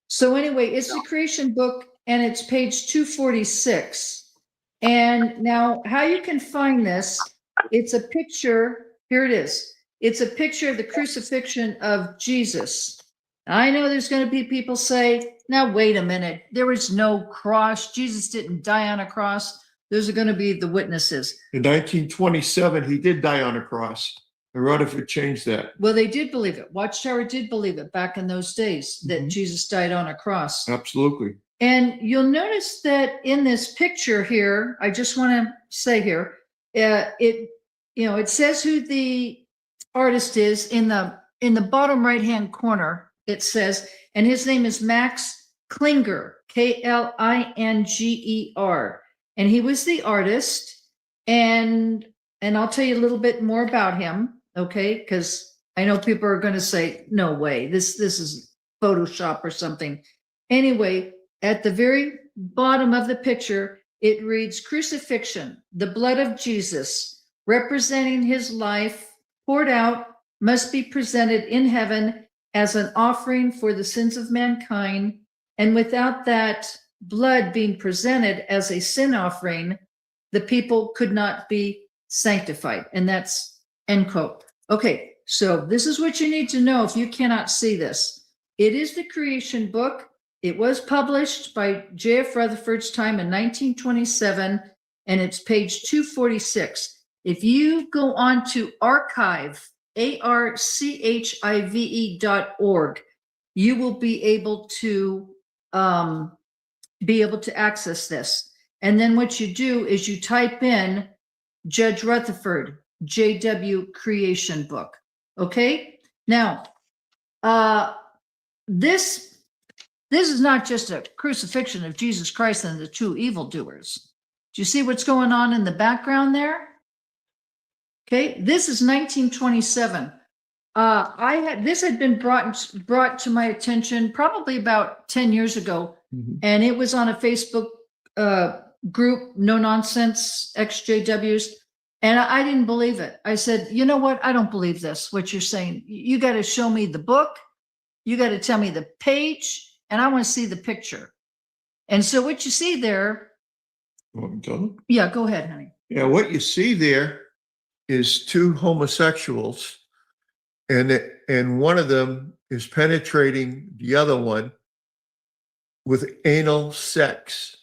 So anyway, it's the Creation book and it's page 246. And now how you can find this, it's a picture, here it is. It's a picture of the crucifixion of Jesus. I know there's going to be people say, now, wait a minute, there was no cross. Jesus didn't die on a cross. Those are going to be the witnesses. In 1927, he did die on a cross. And Rutherford changed that. Well, they did believe it. Watchtower did believe it back in those days that Jesus died on a cross. Absolutely. And you'll notice that in this picture here, I just want to say here, it says who the artist is in the bottom right-hand corner. It says, and his name is Max Klinger, Klinger, and he was the artist. And I'll tell you a little bit more about him, okay? Because I know people are going to say, no way, this is Photoshop or something. Anyway, at the very bottom of the picture, it reads, "Crucifixion, the blood of Jesus, representing his life poured out, must be presented in heaven as an offering for the sins of mankind. And without that blood being presented as a sin offering, the people could not be sanctified." And that's end quote. Okay, so this is what you need to know if you cannot see this. It is the Creation book. It was published by J.F. Rutherford's time in 1927. and it's page 246. If you go on to archive, archive.org, you will be able to access this. And then what you do is you type in Judge Rutherford, JW Creation Book. Okay? Now, this is not just a crucifixion of Jesus Christ and the two evildoers. Do you see what's going on in the background there? Okay, this is 1927. This had been brought to my attention probably about 10 years ago, and it was on a Facebook group, No Nonsense XJWs, and I didn't believe it. I said, you know what? I don't believe this, what you're saying. You got to show me the book. You got to tell me the page, and I want to see the picture. And so what you see there. Yeah, go ahead, honey. Yeah, what you see there is two homosexuals, and one of them is penetrating the other one with anal sex.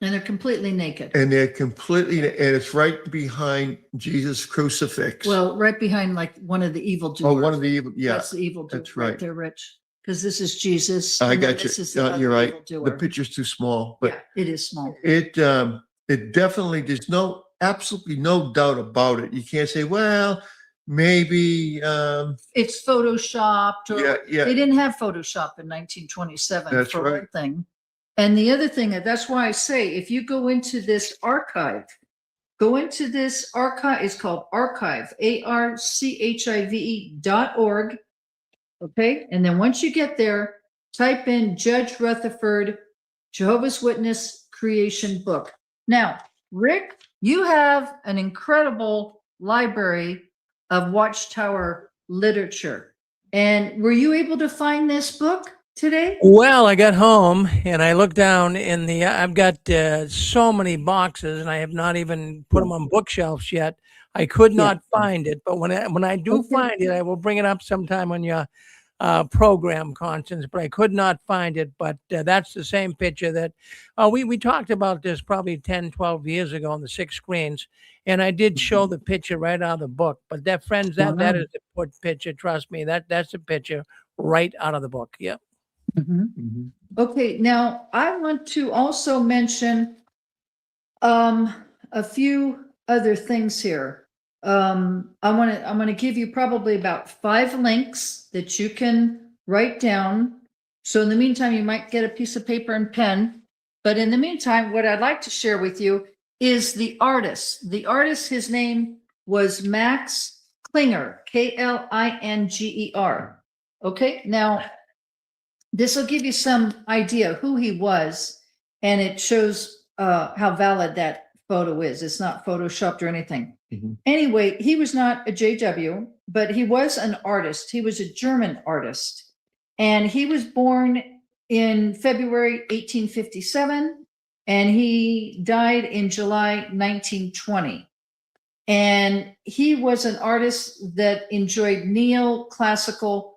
And they're completely naked. And it's right behind Jesus' crucifix. Well, right behind like one of the evil doers. Oh, one of the evil, yeah. That's the evil doer. That's right. There, Rich. Because this is Jesus. I got you. You're right. The picture's too small, but yeah, it is small. It definitely, there's absolutely no doubt about it. You can't say, well, maybe it's photoshopped. Or yeah. They didn't have Photoshop in 1927. That's for right. one thing. And the other thing, that's why I say, if you go into this archive, it's called archive, archive.org. Okay. And then once you get there, type in Judge Rutherford, Jehovah's Witness Creation Book. Now, Rick, you have an incredible library of Watchtower literature. And were you able to find this book today? Well, I got home and I looked down in I've got so many boxes and I have not even put them on bookshelves yet. I could not find it, but when I do find it, I will bring it up sometime on your program, Constance, but I could not find it. But that's the same picture that we talked about this probably 10, 12 years ago on the 6 screens. And I did show the picture right out of the book. But that, friends, that is a good picture. Trust me, that's a picture right out of the book. Yep. Okay, now I want to also mention a few other things here. I'm going to give you probably about 5 links that you can write down. So in the meantime, you might get a piece of paper and pen. But in the meantime, what I'd like to share with you is the artist. The artist, his name was Max Klinger, Klinger. Okay, now this will give you some idea who he was, and it shows how valid that photo is. It's not photoshopped or anything. Anyway, he was not a JW, but he was an artist. He was a German artist, and he was born in February 1857, and he died in July 1920. And he was an artist that enjoyed neoclassical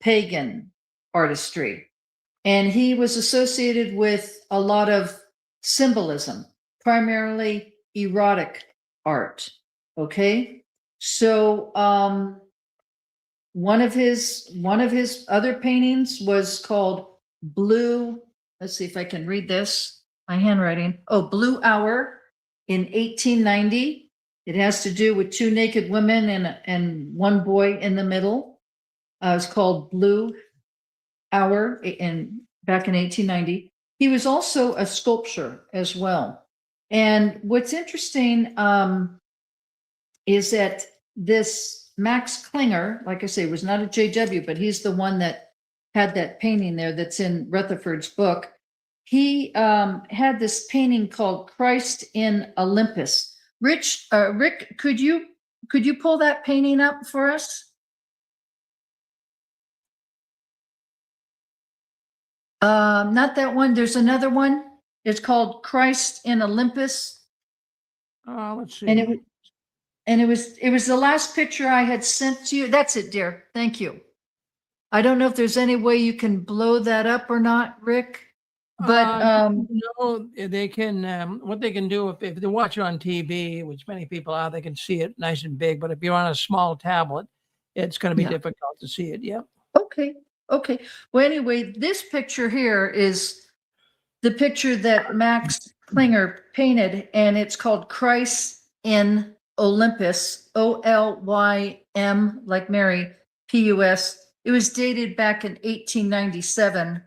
pagan artistry. And he was associated with a lot of symbolism, primarily erotic art. Okay. So one of his other paintings was called Blue. Let's see if I can read this. My handwriting. Oh, Blue Hour in 1890. It has to do with 2 naked women and one boy in the middle. It's called Blue Hour back in 1890. He was also a sculptor as well. And what's interesting is that this Max Klinger, like I say, was not a JW, but he's the one that had that painting there that's in Rutherford's book. He had this painting called Christ in Olympus. Rick, could you pull that painting up for us? Not that one. There's another one. It's called Christ in Olympus. Let's see. And it was the last picture I had sent to you. That's it, dear. Thank you. I don't know if there's any way you can blow that up or not, Rick. But no, they can. What they can do if they watch it on TV, which many people are, they can see it nice and big. But if you're on a small tablet, it's going to be Yeah. difficult to see it. Yep. Okay. Well, anyway, this picture here is the picture that Max Klinger painted, and it's called Christ in Olympus, OLYM, like Mary, PUS. It was dated back in 1897,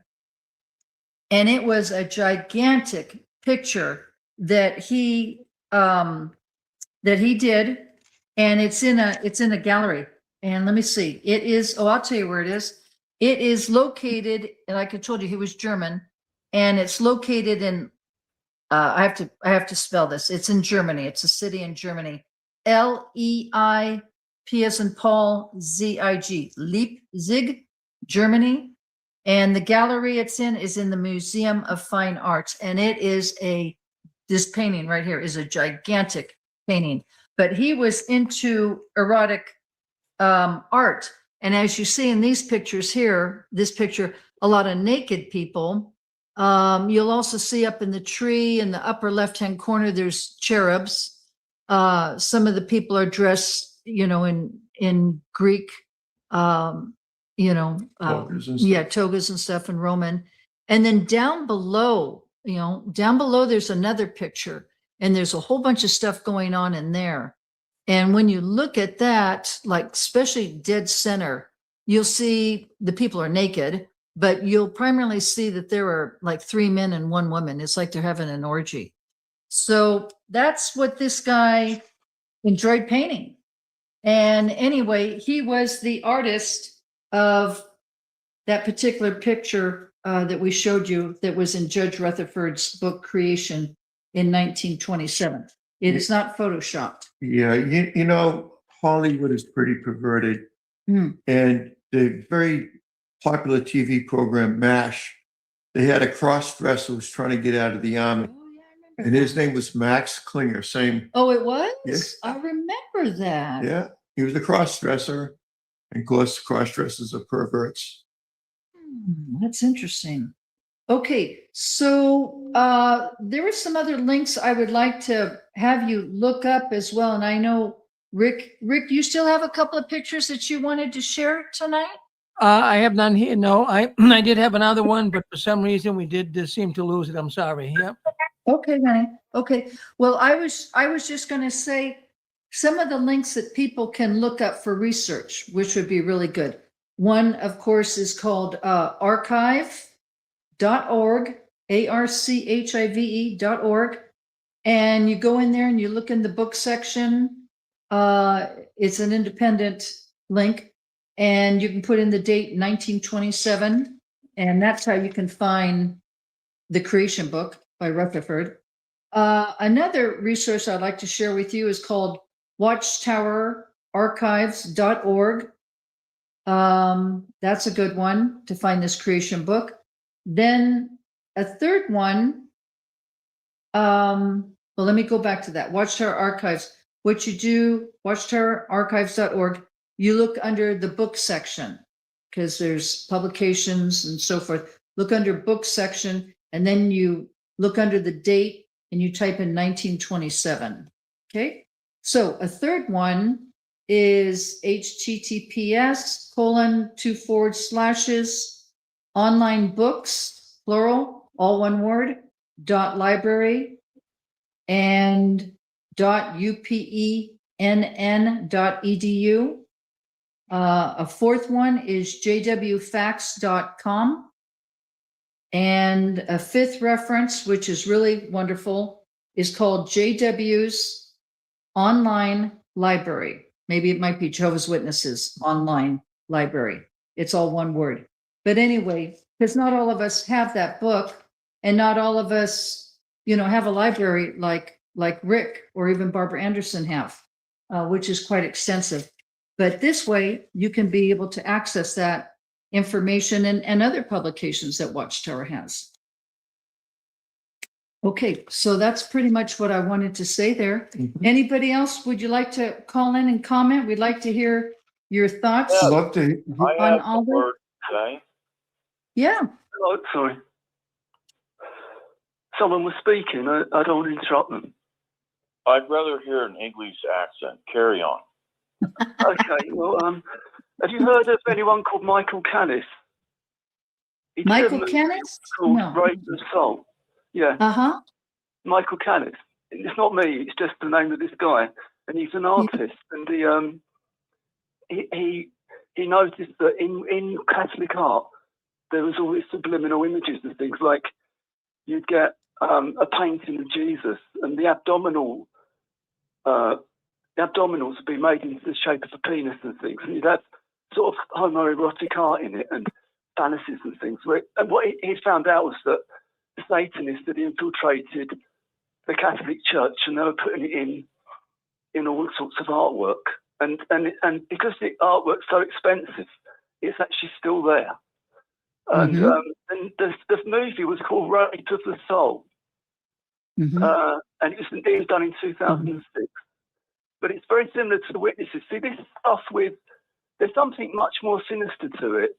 and it was a gigantic picture that he did, and it's in a gallery. And let me see, it is, I'll tell you where it is. It is located, and like I told you, he was German, and it's located in, I have to spell this. It's in Germany. It's a city in Germany. Leip as in Paul, Zig, Leipzig, Germany. And the gallery it's in is in the Museum of Fine Arts. And it is this painting right here is a gigantic painting. But he was into erotic art. And as you see in these pictures here, this picture, a lot of naked people. You'll also see up in the tree in the upper left-hand corner, there's cherubs. Some of the people are dressed, in Greek, togas and stuff in Roman. And then down below, there's another picture, and there's a whole bunch of stuff going on in there. And when you look at that, like especially dead center, you'll see the people are naked, but you'll primarily see that there are like 3 men and 1 woman. It's like they're having an orgy. So that's what this guy enjoyed painting. And anyway, he was the artist of that particular picture that we showed you that was in Judge Rutherford's book Creation in 1927. It is not photoshopped. Yeah, Hollywood is pretty perverted. And the very popular TV program MASH, they had a cross-dresser who was trying to get out of the army. And his name was Max Klinger, same. Oh, it was? Yes. I remember that. Yeah, he was a cross-dresser. And of course, cross-dressers are perverts. That's interesting. Okay, so there were some other links I would like to have you look up as well. And I know, Rick, you still have a couple of pictures that you wanted to share tonight? I have none here. No, I did have another one, but for some reason we did seem to lose it. I'm sorry. Yep. Okay, honey. Okay. Well, I was just going to say some of the links that people can look up for research, which would be really good. One, of course, is called archive.org, archive.org. And you go in there and you look in the book section. It's an independent link, and you can put in the date 1927, and that's how you can find the Creation book by Rutherford. Another resource I'd like to share with you is called watchtowerarchives.org. That's a good one to find this Creation book. Then a third one, well, let me go back to that. Watchtower Archives. What you do, watchtowerarchives.org, you look under the book section because there's publications and so forth. Look under book section, and then you look under the date and you type in 1927. Okay. So a third one is https:// online books, plural, all one word, .library and .upenn.edu. A fourth one is jwfax.com. And a fifth reference, which is really wonderful, is called JW's Online Library. Maybe it might be Jehovah's Witnesses Online Library. It's all one word. But anyway, because not all of us have that book, and not all of us, have a library like Rick or even Barbara Anderson have, which is quite extensive. But this way, you can be able to access that information and other publications that Watchtower has. Okay, so that's pretty much what I wanted to say there. Anybody else, would you like to call in and comment? We'd like to hear your thoughts Love to. on all the. today. Yeah. Hello, sorry. someone was speaking. I don't want to interrupt them. I'd rather hear an English accent. Carry on. Okay, well, have you heard of anyone called Michael Canis? Michael Canis? Called No. Raise the Soul. Yeah. Uh-huh. Michael Canis. It's not me. It's just the name of this guy, and he's an artist. And he noticed that in Catholic art there was all these subliminal images and things, like you'd get a painting of Jesus, and the abdominals would be made into the shape of a penis and things, and you'd have sort of homoerotic art in it and fantasies and things. And what he found out was that the Satanists had infiltrated the Catholic Church, and they were putting it in all sorts of artwork. And because the artwork's so expensive, it's actually still there. And the movie was called Rape of the Soul, and it was done in 2006. But it's very similar to The Witnesses. See, this stuff there's something much more sinister to it.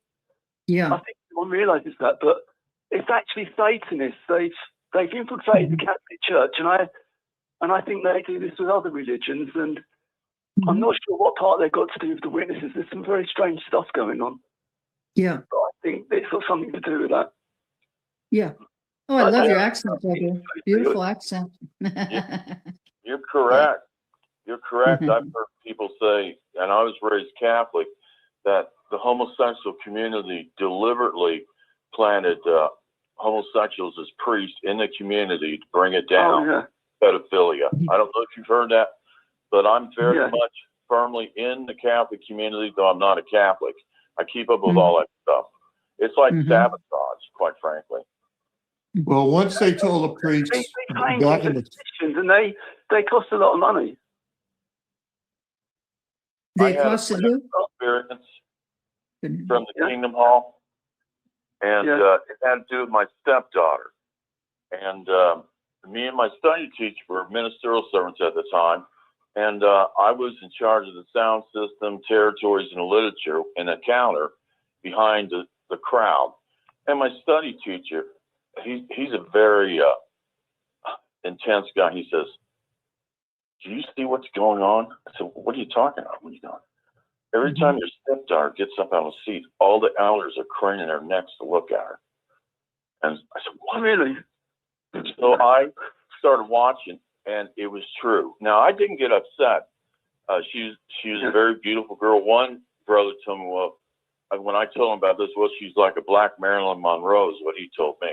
Yeah, I think everyone realizes that, but it's actually Satanists. They've infiltrated the Catholic Church, and I think they do this with other religions. And I'm not sure what part they've got to do with The Witnesses. There's some very strange stuff going on. Yeah. But I think it's got something to do with that. Yeah. Oh, I love your accent, Bubba. Beautiful accent. You're correct. You're correct. I've heard people say, and I was raised Catholic, that the homosexual community deliberately planted homosexuals as priests in the community to bring it down. Pedophilia. I don't know if you've heard that, but I'm very much firmly in the Catholic community, though I'm not a Catholic. I keep up with all that stuff. It's like sabotage, quite frankly. Well, once they told the priests back in the and they cost a lot of money. They cost a who? Experience from the Kingdom Hall, and it had to do with my stepdaughter. And me and my study teacher were ministerial servants at the time, and I was in charge of the sound system, territories, and literature in the counter behind the crowd. And my study teacher, he's a very intense guy. He says, "Do you see what's going on?" I said, "What are you talking about? What are you doing?" Every time your stepdaughter gets up out of the seat, all the elders are craning their necks to look at her. And I said, "What, really?" So I started watching, and it was true. Now, I didn't get upset. She was a very beautiful girl. One brother told me, well, when I told him about this, well, she's like a black Marilyn Monroe is what he told me.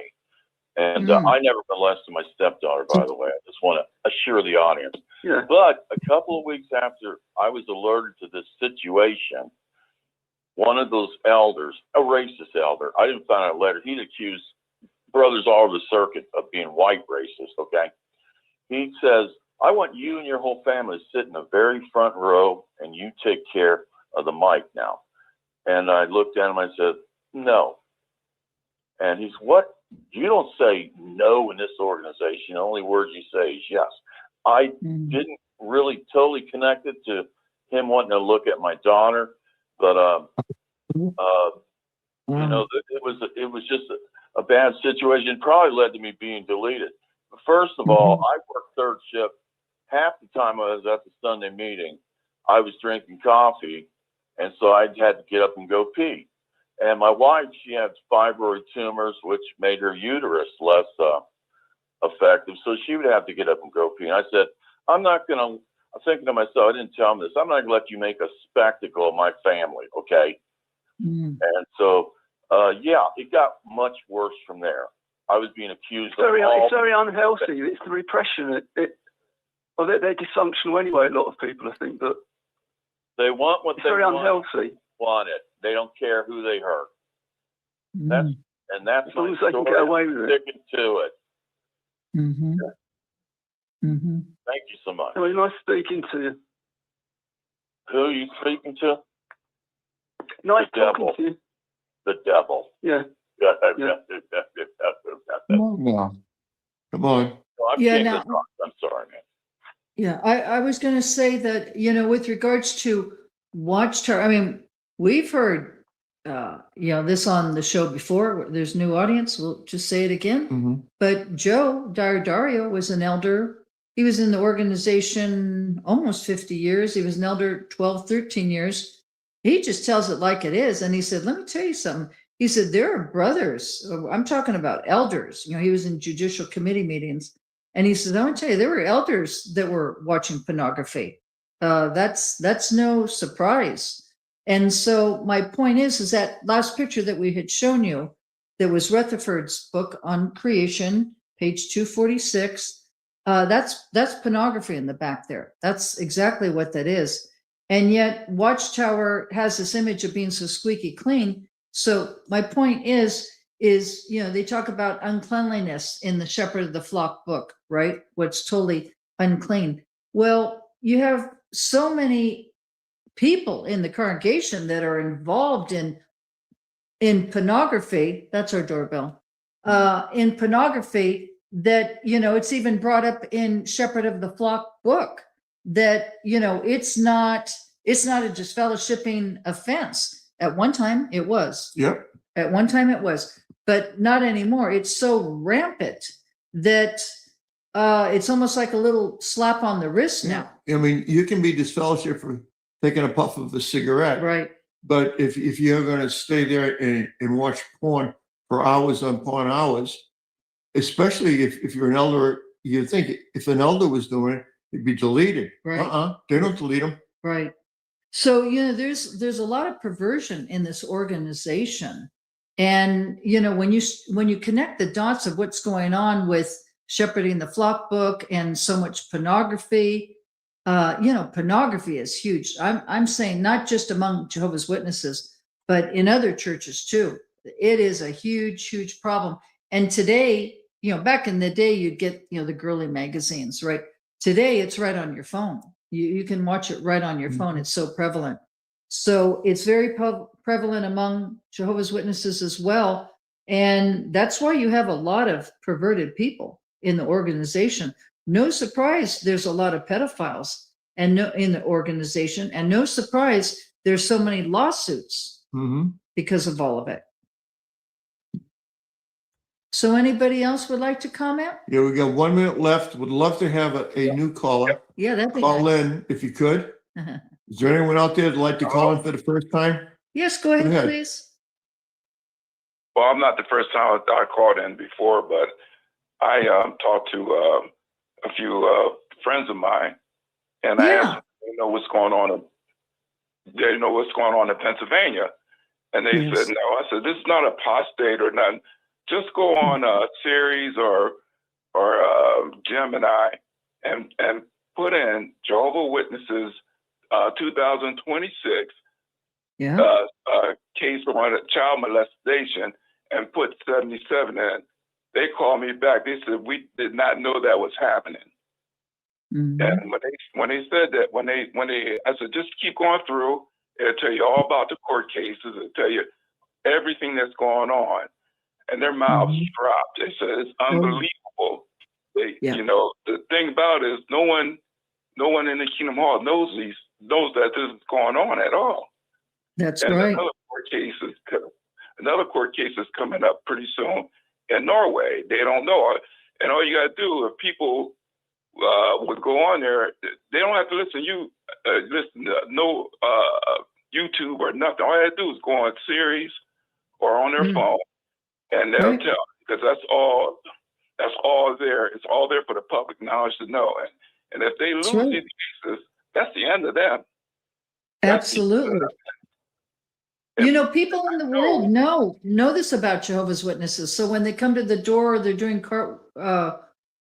And I never molested my stepdaughter, by the way. I just want to assure the audience. But a couple of weeks after I was alerted to this situation, one of those elders, a racist elder, I didn't find out later, he'd accused brothers all over the circuit of being white racist, okay? He says, "I want you and your whole family to sit in the very front row, and you take care of the mic now." And I looked at him, I said, "No." And he's, "What? You don't say no in this organization. The only word you say is yes." I didn't really totally connect it to him wanting to look at my daughter, but you know, it was just a bad situation. It probably led to me being deleted. But first of all, I worked third shift. Half the time I was at the Sunday meeting, I was drinking coffee, and so I had to get up and go pee. And my wife, she had fibroid tumors, which made her uterus less effective. So she would have to get up and go pee. And I said, I'm thinking to myself, I didn't tell him this, I'm not going to let you make a spectacle of my family, okay? And so, it got much worse from there. I was being accused it's very unhealthy. It's the repression. They're dysfunctional anyway, a lot of people, I think, but they want what they very unhealthy. Want it. They don't care who they hurt. That's as long as they can get away with it. Sticking to it. Thank you so much. It was nice speaking to you. Who are you speaking to? Nice talking to you. The devil. Yeah. Come on now. Come on. I'm sorry, man. Yeah, I was going to say that, with regards to Watchtower, I mean, we've heard this on the show before. There's new audience. We'll just say it again. Mm-hmm. But Joe Dario was an elder. He was in the organization almost 50 years. He was an elder 12, 13 years. He just tells it like it is. And he said, let me tell you something. He said, there are brothers. I'm talking about elders. He was in judicial committee meetings. And he said, I want to tell you, there were elders that were watching pornography. That's no surprise. And so my point is that last picture that we had shown you, that was Rutherford's book on creation, page 246. That's pornography in the back there. That's exactly what that is. And yet Watchtower has this image of being so squeaky clean. So my point is, they talk about uncleanliness in the Shepherd of the Flock book, right? What's totally unclean. Well, you have so many people in the congregation that are involved in pornography. That's our doorbell. In pornography that, it's even brought up in Shepherd of the Flock book that, it's not a disfellowshipping offense. At one time it was. Yep. At one time it was, but not anymore. It's so rampant that it's almost like a little slap on the wrist now. I mean, you can be disfellowshipped for taking a puff of a cigarette. Right. But if you're going to stay there and watch porn for hours on hours, especially if you're an elder, you think if an elder was doing it, it'd be deleted. Right. They don't delete them. Right. So, there's a lot of perversion in this organization. And, when you connect the dots of what's going on with Shepherding the Flock book and so much pornography, pornography is huge. I'm saying not just among Jehovah's Witnesses, but in other churches too. It is a huge, huge problem. And today, back in the day, you'd get, the girly magazines, right? Today, it's right on your phone. You can watch it right on your phone. It's so prevalent. So it's very prevalent among Jehovah's Witnesses as well. And that's why you have a lot of perverted people in the organization. No surprise, there's a lot of pedophiles in the organization. And no surprise, there's so many lawsuits because of all of it. So anybody else would like to comment? Yeah, we got 1 minute left. Would love to have a new caller. Yeah, that'd be call nice. in if you could. Is there anyone out there that'd like to call in for the first time? Yes, go ahead, please. Well, I'm not the first time I called in before, but I talked to a few friends of mine, and I asked them, what's going on. They know what's going on in Pennsylvania, and they said no. I said this is not apostate or nothing. Just go on Series or Gemini and put in Jehovah's Witnesses 2026 case for child molestation and put 77 in. They called me back. They said we did not know that was happening. And when they said that, I said just keep going through. It'll tell you all about the court cases. It'll tell you everything that's going on. And their mouths dropped. They said it's unbelievable. The thing about it is no one in the Kingdom Hall knows that this is going on at all. That's right. Another court case is coming up pretty soon in Norway. They don't know. And all you got to do, if people would go on there, they don't have to listen to no YouTube or nothing. All they have to do is go on Series or on their phone, and they'll tell, because that's all there. It's all there for the public knowledge to know. And if they lose these cases, that's the end of them. Absolutely. People in the world know this about Jehovah's Witnesses. So when they come to the door, they're doing court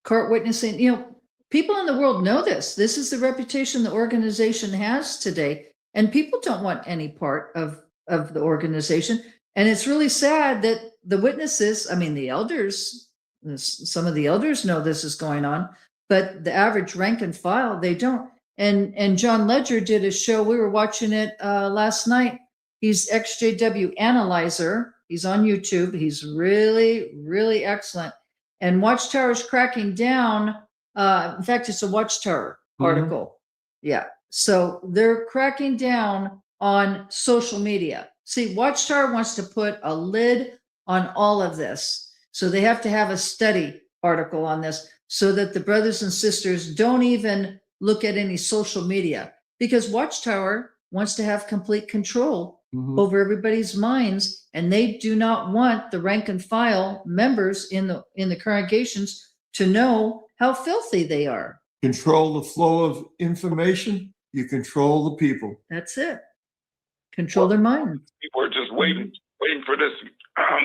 witnessing. People in the world know this. This is the reputation the organization has today, and people don't want any part of the organization. And it's really sad that the witnesses, the elders, some of the elders know this is going on, but the average rank and file, they don't. And John Ledger did a show. We were watching it last night. He's XJW Analyzer. He's on YouTube. He's really, really excellent. And Watchtower's cracking down. In fact, it's a Watchtower article. Yeah. So they're cracking down on social media. See, Watchtower wants to put a lid on all of this. So they have to have a study article on this so that the brothers and sisters don't even look at any social media, because Watchtower wants to have complete control over everybody's minds, and they do not want the rank and file members in the congregations to know how filthy they are. Control the flow of information, you control the people. That's it. Control their minds. People are just waiting for this,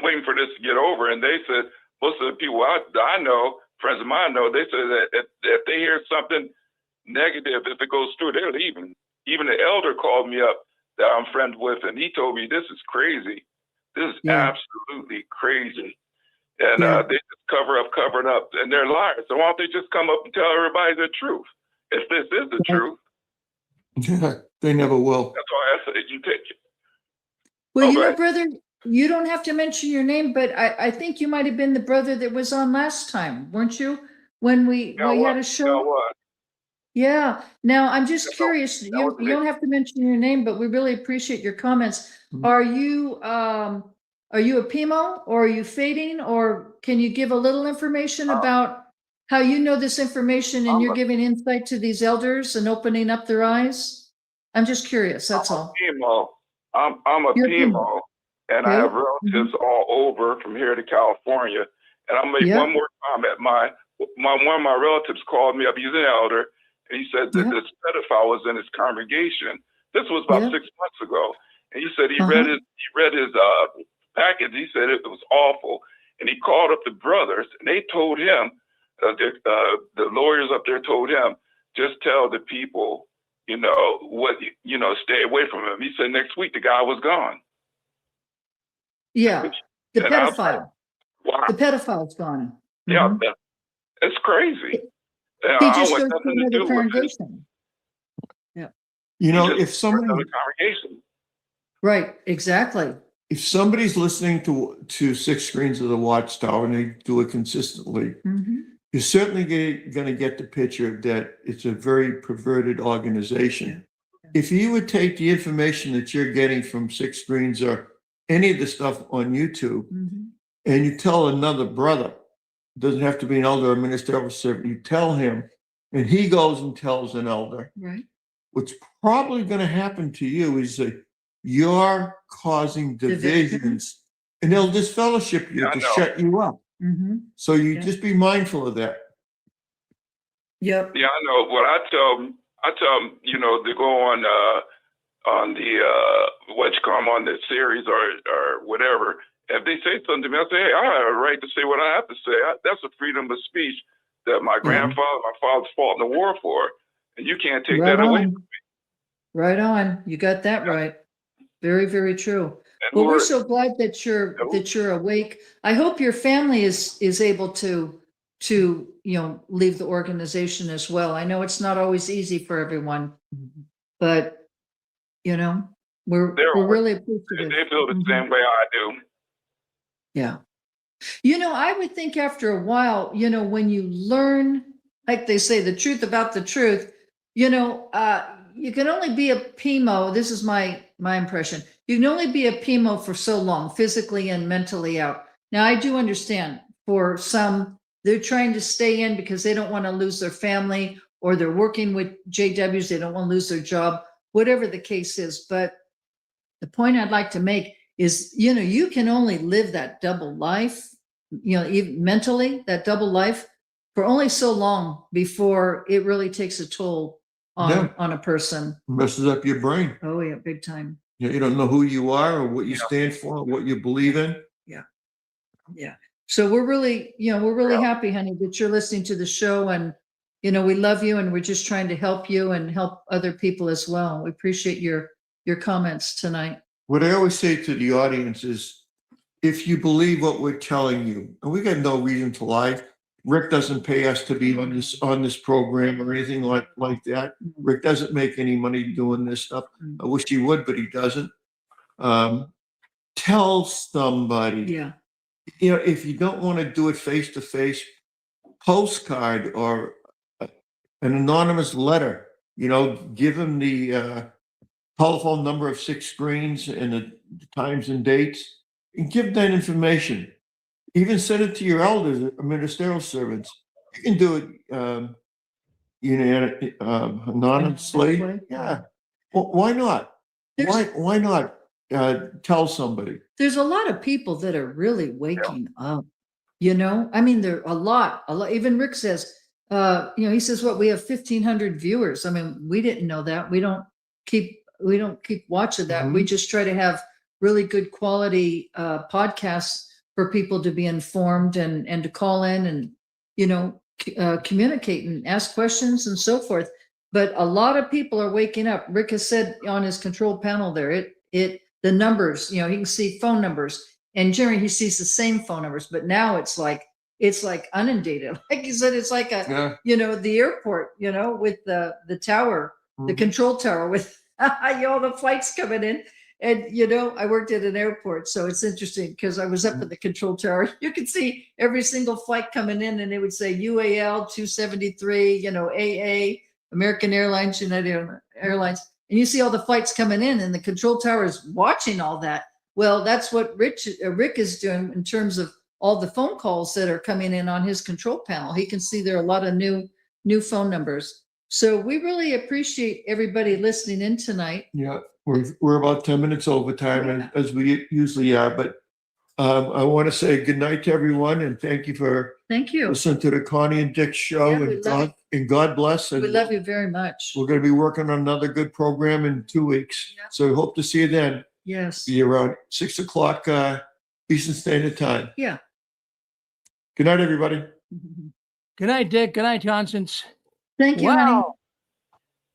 waiting for this to get over. And they said, most of the people I know, friends of mine know, they said that if they hear something negative, if it goes through, they're leaving. Even the elder called me up that I'm friends with, and he told me, this is crazy. This is absolutely crazy. And they just cover it up, and they're liars. So why don't they just come up and tell everybody the truth? If this is the truth. They never will. That's why I said you take it. Well, you know, brother, you don't have to mention your name, but I think you might have been the brother that was on last time, weren't you? When we had a show. Yeah. Now I'm just curious. You don't have to mention your name, but we really appreciate your comments. Are you a PIMO, or are you fading, or can you give a little information about how you know this information and you're giving insight to these elders and opening up their eyes? I'm just curious. That's all. I'm a PIMO, and I have relatives all over from here to California. And I'll make one more comment. One of my relatives called me up. He's an elder, and he said that this pedophile was in his congregation. This was about 6 months ago, and he said he read his package. He said it was awful, and he called up the brothers, and they told him, the lawyers up there told him, just tell the people, stay away from him. He said next week the guy was gone. Yeah, the And I was like, pedophile. wow. The pedophile's gone. Yeah, it's crazy. He just I goes want to nothing to another do with it. congregation. Yeah. You know, He if just somebody, another congregation. Right, exactly. if somebody's listening to Six Screens of the Watchtower and they do it consistently, you're certainly going to get the picture that it's a very perverted organization. If you would take the information that you're getting from Six Screens or any of the stuff on YouTube, and you tell another brother, doesn't have to be an elder or minister or servant, you tell him, and he goes and tells an elder, Right. what's probably going to happen to you is that you're causing divisions, and they'll disfellowship you to shut you up. So you just be mindful of that. Yep. Yeah, I know. What I tell them, to go on on the series or whatever. If they say something to me, I say, hey, I have a right to say what I have to say. That's a freedom of speech that my grandfather, my father's fought in the war for, and you can't take that away from me. Right on. You got that right. Very, very true. Well, we're so glad that you're awake. I hope your family is able to leave the organization as well. I know it's not always easy for everyone, but we're really appreciative. They feel the same way I do. Yeah. I would think after a while, when you learn, like they say, the truth about the truth, you can only be a PIMO. This is my impression. You can only be a PIMO for so long, physically and mentally out. Now, I do understand for some, they're trying to stay in because they don't want to lose their family, or they're working with JWs. They don't want to lose their job, whatever the case is. But the point I'd like to make is, you can only live that double life, even mentally, that double life for only so long before it really takes a toll on a person. Messes up your brain. Oh yeah, big time. You don't know who you are or what you stand for, or what you believe in. Yeah. So we're really happy, honey, that you're listening to the show, and we love you, and we're just trying to help you and help other people as well. We appreciate your comments tonight. What I always say to the audience is, if you believe what we're telling you, and we got no reason to lie. Rick doesn't pay us to be on this program or anything like that. Rick doesn't make any money doing this stuff. I wish he would, but he doesn't. Tell somebody. Yeah. If you don't want to do it face to face, postcard or an anonymous letter. Give them the telephone number of 6 Screens and the times and dates, and give that information. Even send it to your elders or ministerial servants. You can do it, anonymously. Yeah. Well, why not? Why not tell somebody? There's a lot of people that are really waking up. I mean, there are a lot. Even Rick says, he says, what, we have 1,500 viewers. I mean, we didn't know that. We don't keep watching that. We just try to have really good quality podcasts for people to be informed and to call in and, communicate and ask questions and so forth. But a lot of people are waking up. Rick has said on his control panel there, the numbers, he can see phone numbers. And Jerry, he sees the same phone numbers, but now it's like inundated. Like you said, it's like the airport, with the tower, the control tower with all the flights coming in. And, I worked at an airport, so it's interesting because I was up at the control tower. You could see every single flight coming in and they would say UAL 273, AA, American Airlines, United Airlines. And you see all the flights coming in and the control tower is watching all that. Well, that's what Rick is doing in terms of all the phone calls that are coming in on his control panel. He can see there are a lot of new phone numbers. So we really appreciate everybody listening in tonight. Yeah, we're about 10 minutes over time as we usually are. But I want to say good night to everyone and thank you listening to the Connie and Dick show. And God bless. And we love you very much. We're going to be working on another good program in 2 weeks. Yeah. So we hope to see you then. Yes. Be around 6 o'clock Eastern Standard Time. Yeah. Good night, everybody. Good night, Dick. Good night, Constance. Thank you, honey.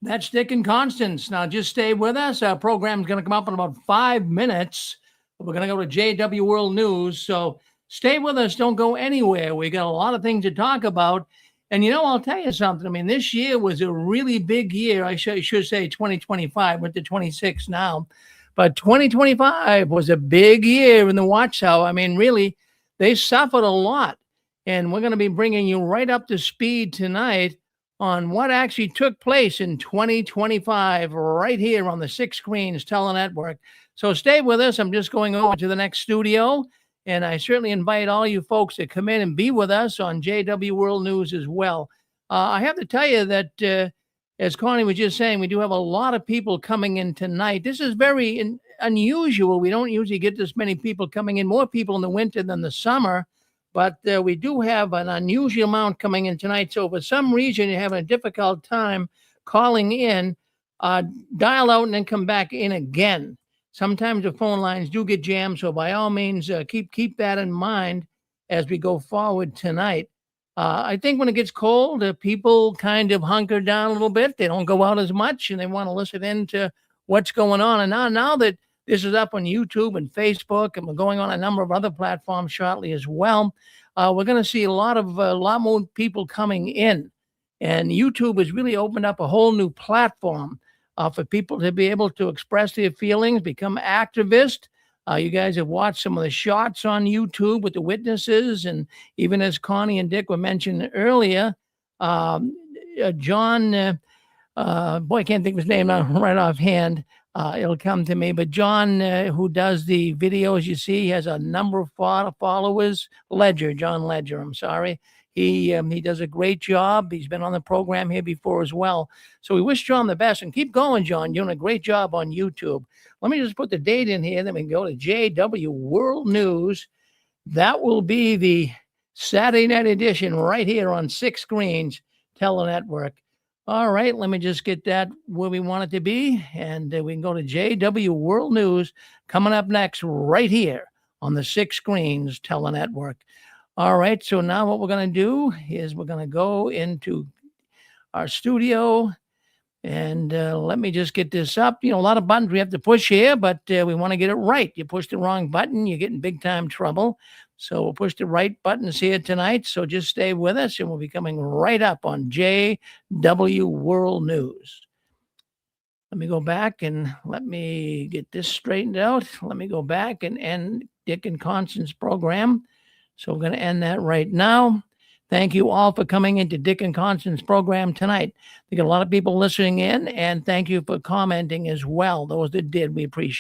That's Dick and Constance. Now just stay with us. Our program's going to come up in about 5 minutes. We're going to go to JW World News. So stay with us. Don't go anywhere. We got a lot of things to talk about. And, I'll tell you something. I mean, this year was a really big year. I should say 2025. We're to 26 now. But 2025 was a big year in the Watchtower. I mean, really, they suffered a lot. And we're going to be bringing you right up to speed tonight on what actually took place in 2025 right here on the 6 Screens Telenetwork. So stay with us. I'm just going over to the next studio. And I certainly invite all you folks to come in and be with us on JW World News as well. I have to tell you that, as Connie was just saying, we do have a lot of people coming in tonight. This is very unusual. We don't usually get this many people coming in, more people in the winter than the summer. But we do have an unusual amount coming in tonight. So for some reason you're having a difficult time calling in, dial out and then come back in again. Sometimes the phone lines do get jammed. So by all means, keep that in mind as we go forward tonight. I think when it gets cold, people kind of hunker down a little bit. They don't go out as much and they want to listen in to what's going on. And now that this is up on YouTube and Facebook, and we're going on a number of other platforms shortly as well, we're going to see a lot more people coming in. And YouTube has really opened up a whole new platform for people to be able to express their feelings, become activists. You guys have watched some of the shots on YouTube with the witnesses. And even as Connie and Dick were mentioned earlier, John, I can't think of his name right offhand. It'll come to me. But John, who does the videos, you see, has a number of followers. John Ledger, I'm sorry. He does a great job. He's been on the program here before as well. So we wish John the best. And keep going, John. You're doing a great job on YouTube. Let me just put the date in here. Then we can go to JW World News. That will be the Saturday night edition right here on 6 Screens Telenetwork. All right, let me just get that where we want it to be. And we can go to JW World News coming up next right here on the 6 Screens Telenetwork. All right, so now what we're going to do is we're going to go into our studio. And let me just get this up. A lot of buttons we have to push here, but we want to get it right. You push the wrong button, you get in big time trouble. So we'll push the right buttons here tonight. So just stay with us and we'll be coming right up on JW World News. Let me go back and let me get this straightened out. Let me go back and end Dick and Constance program. So we're going to end that right now. Thank you all for coming into Dick and Constance program tonight. We got a lot of people listening in, and thank you for commenting as well. Those that did, we appreciate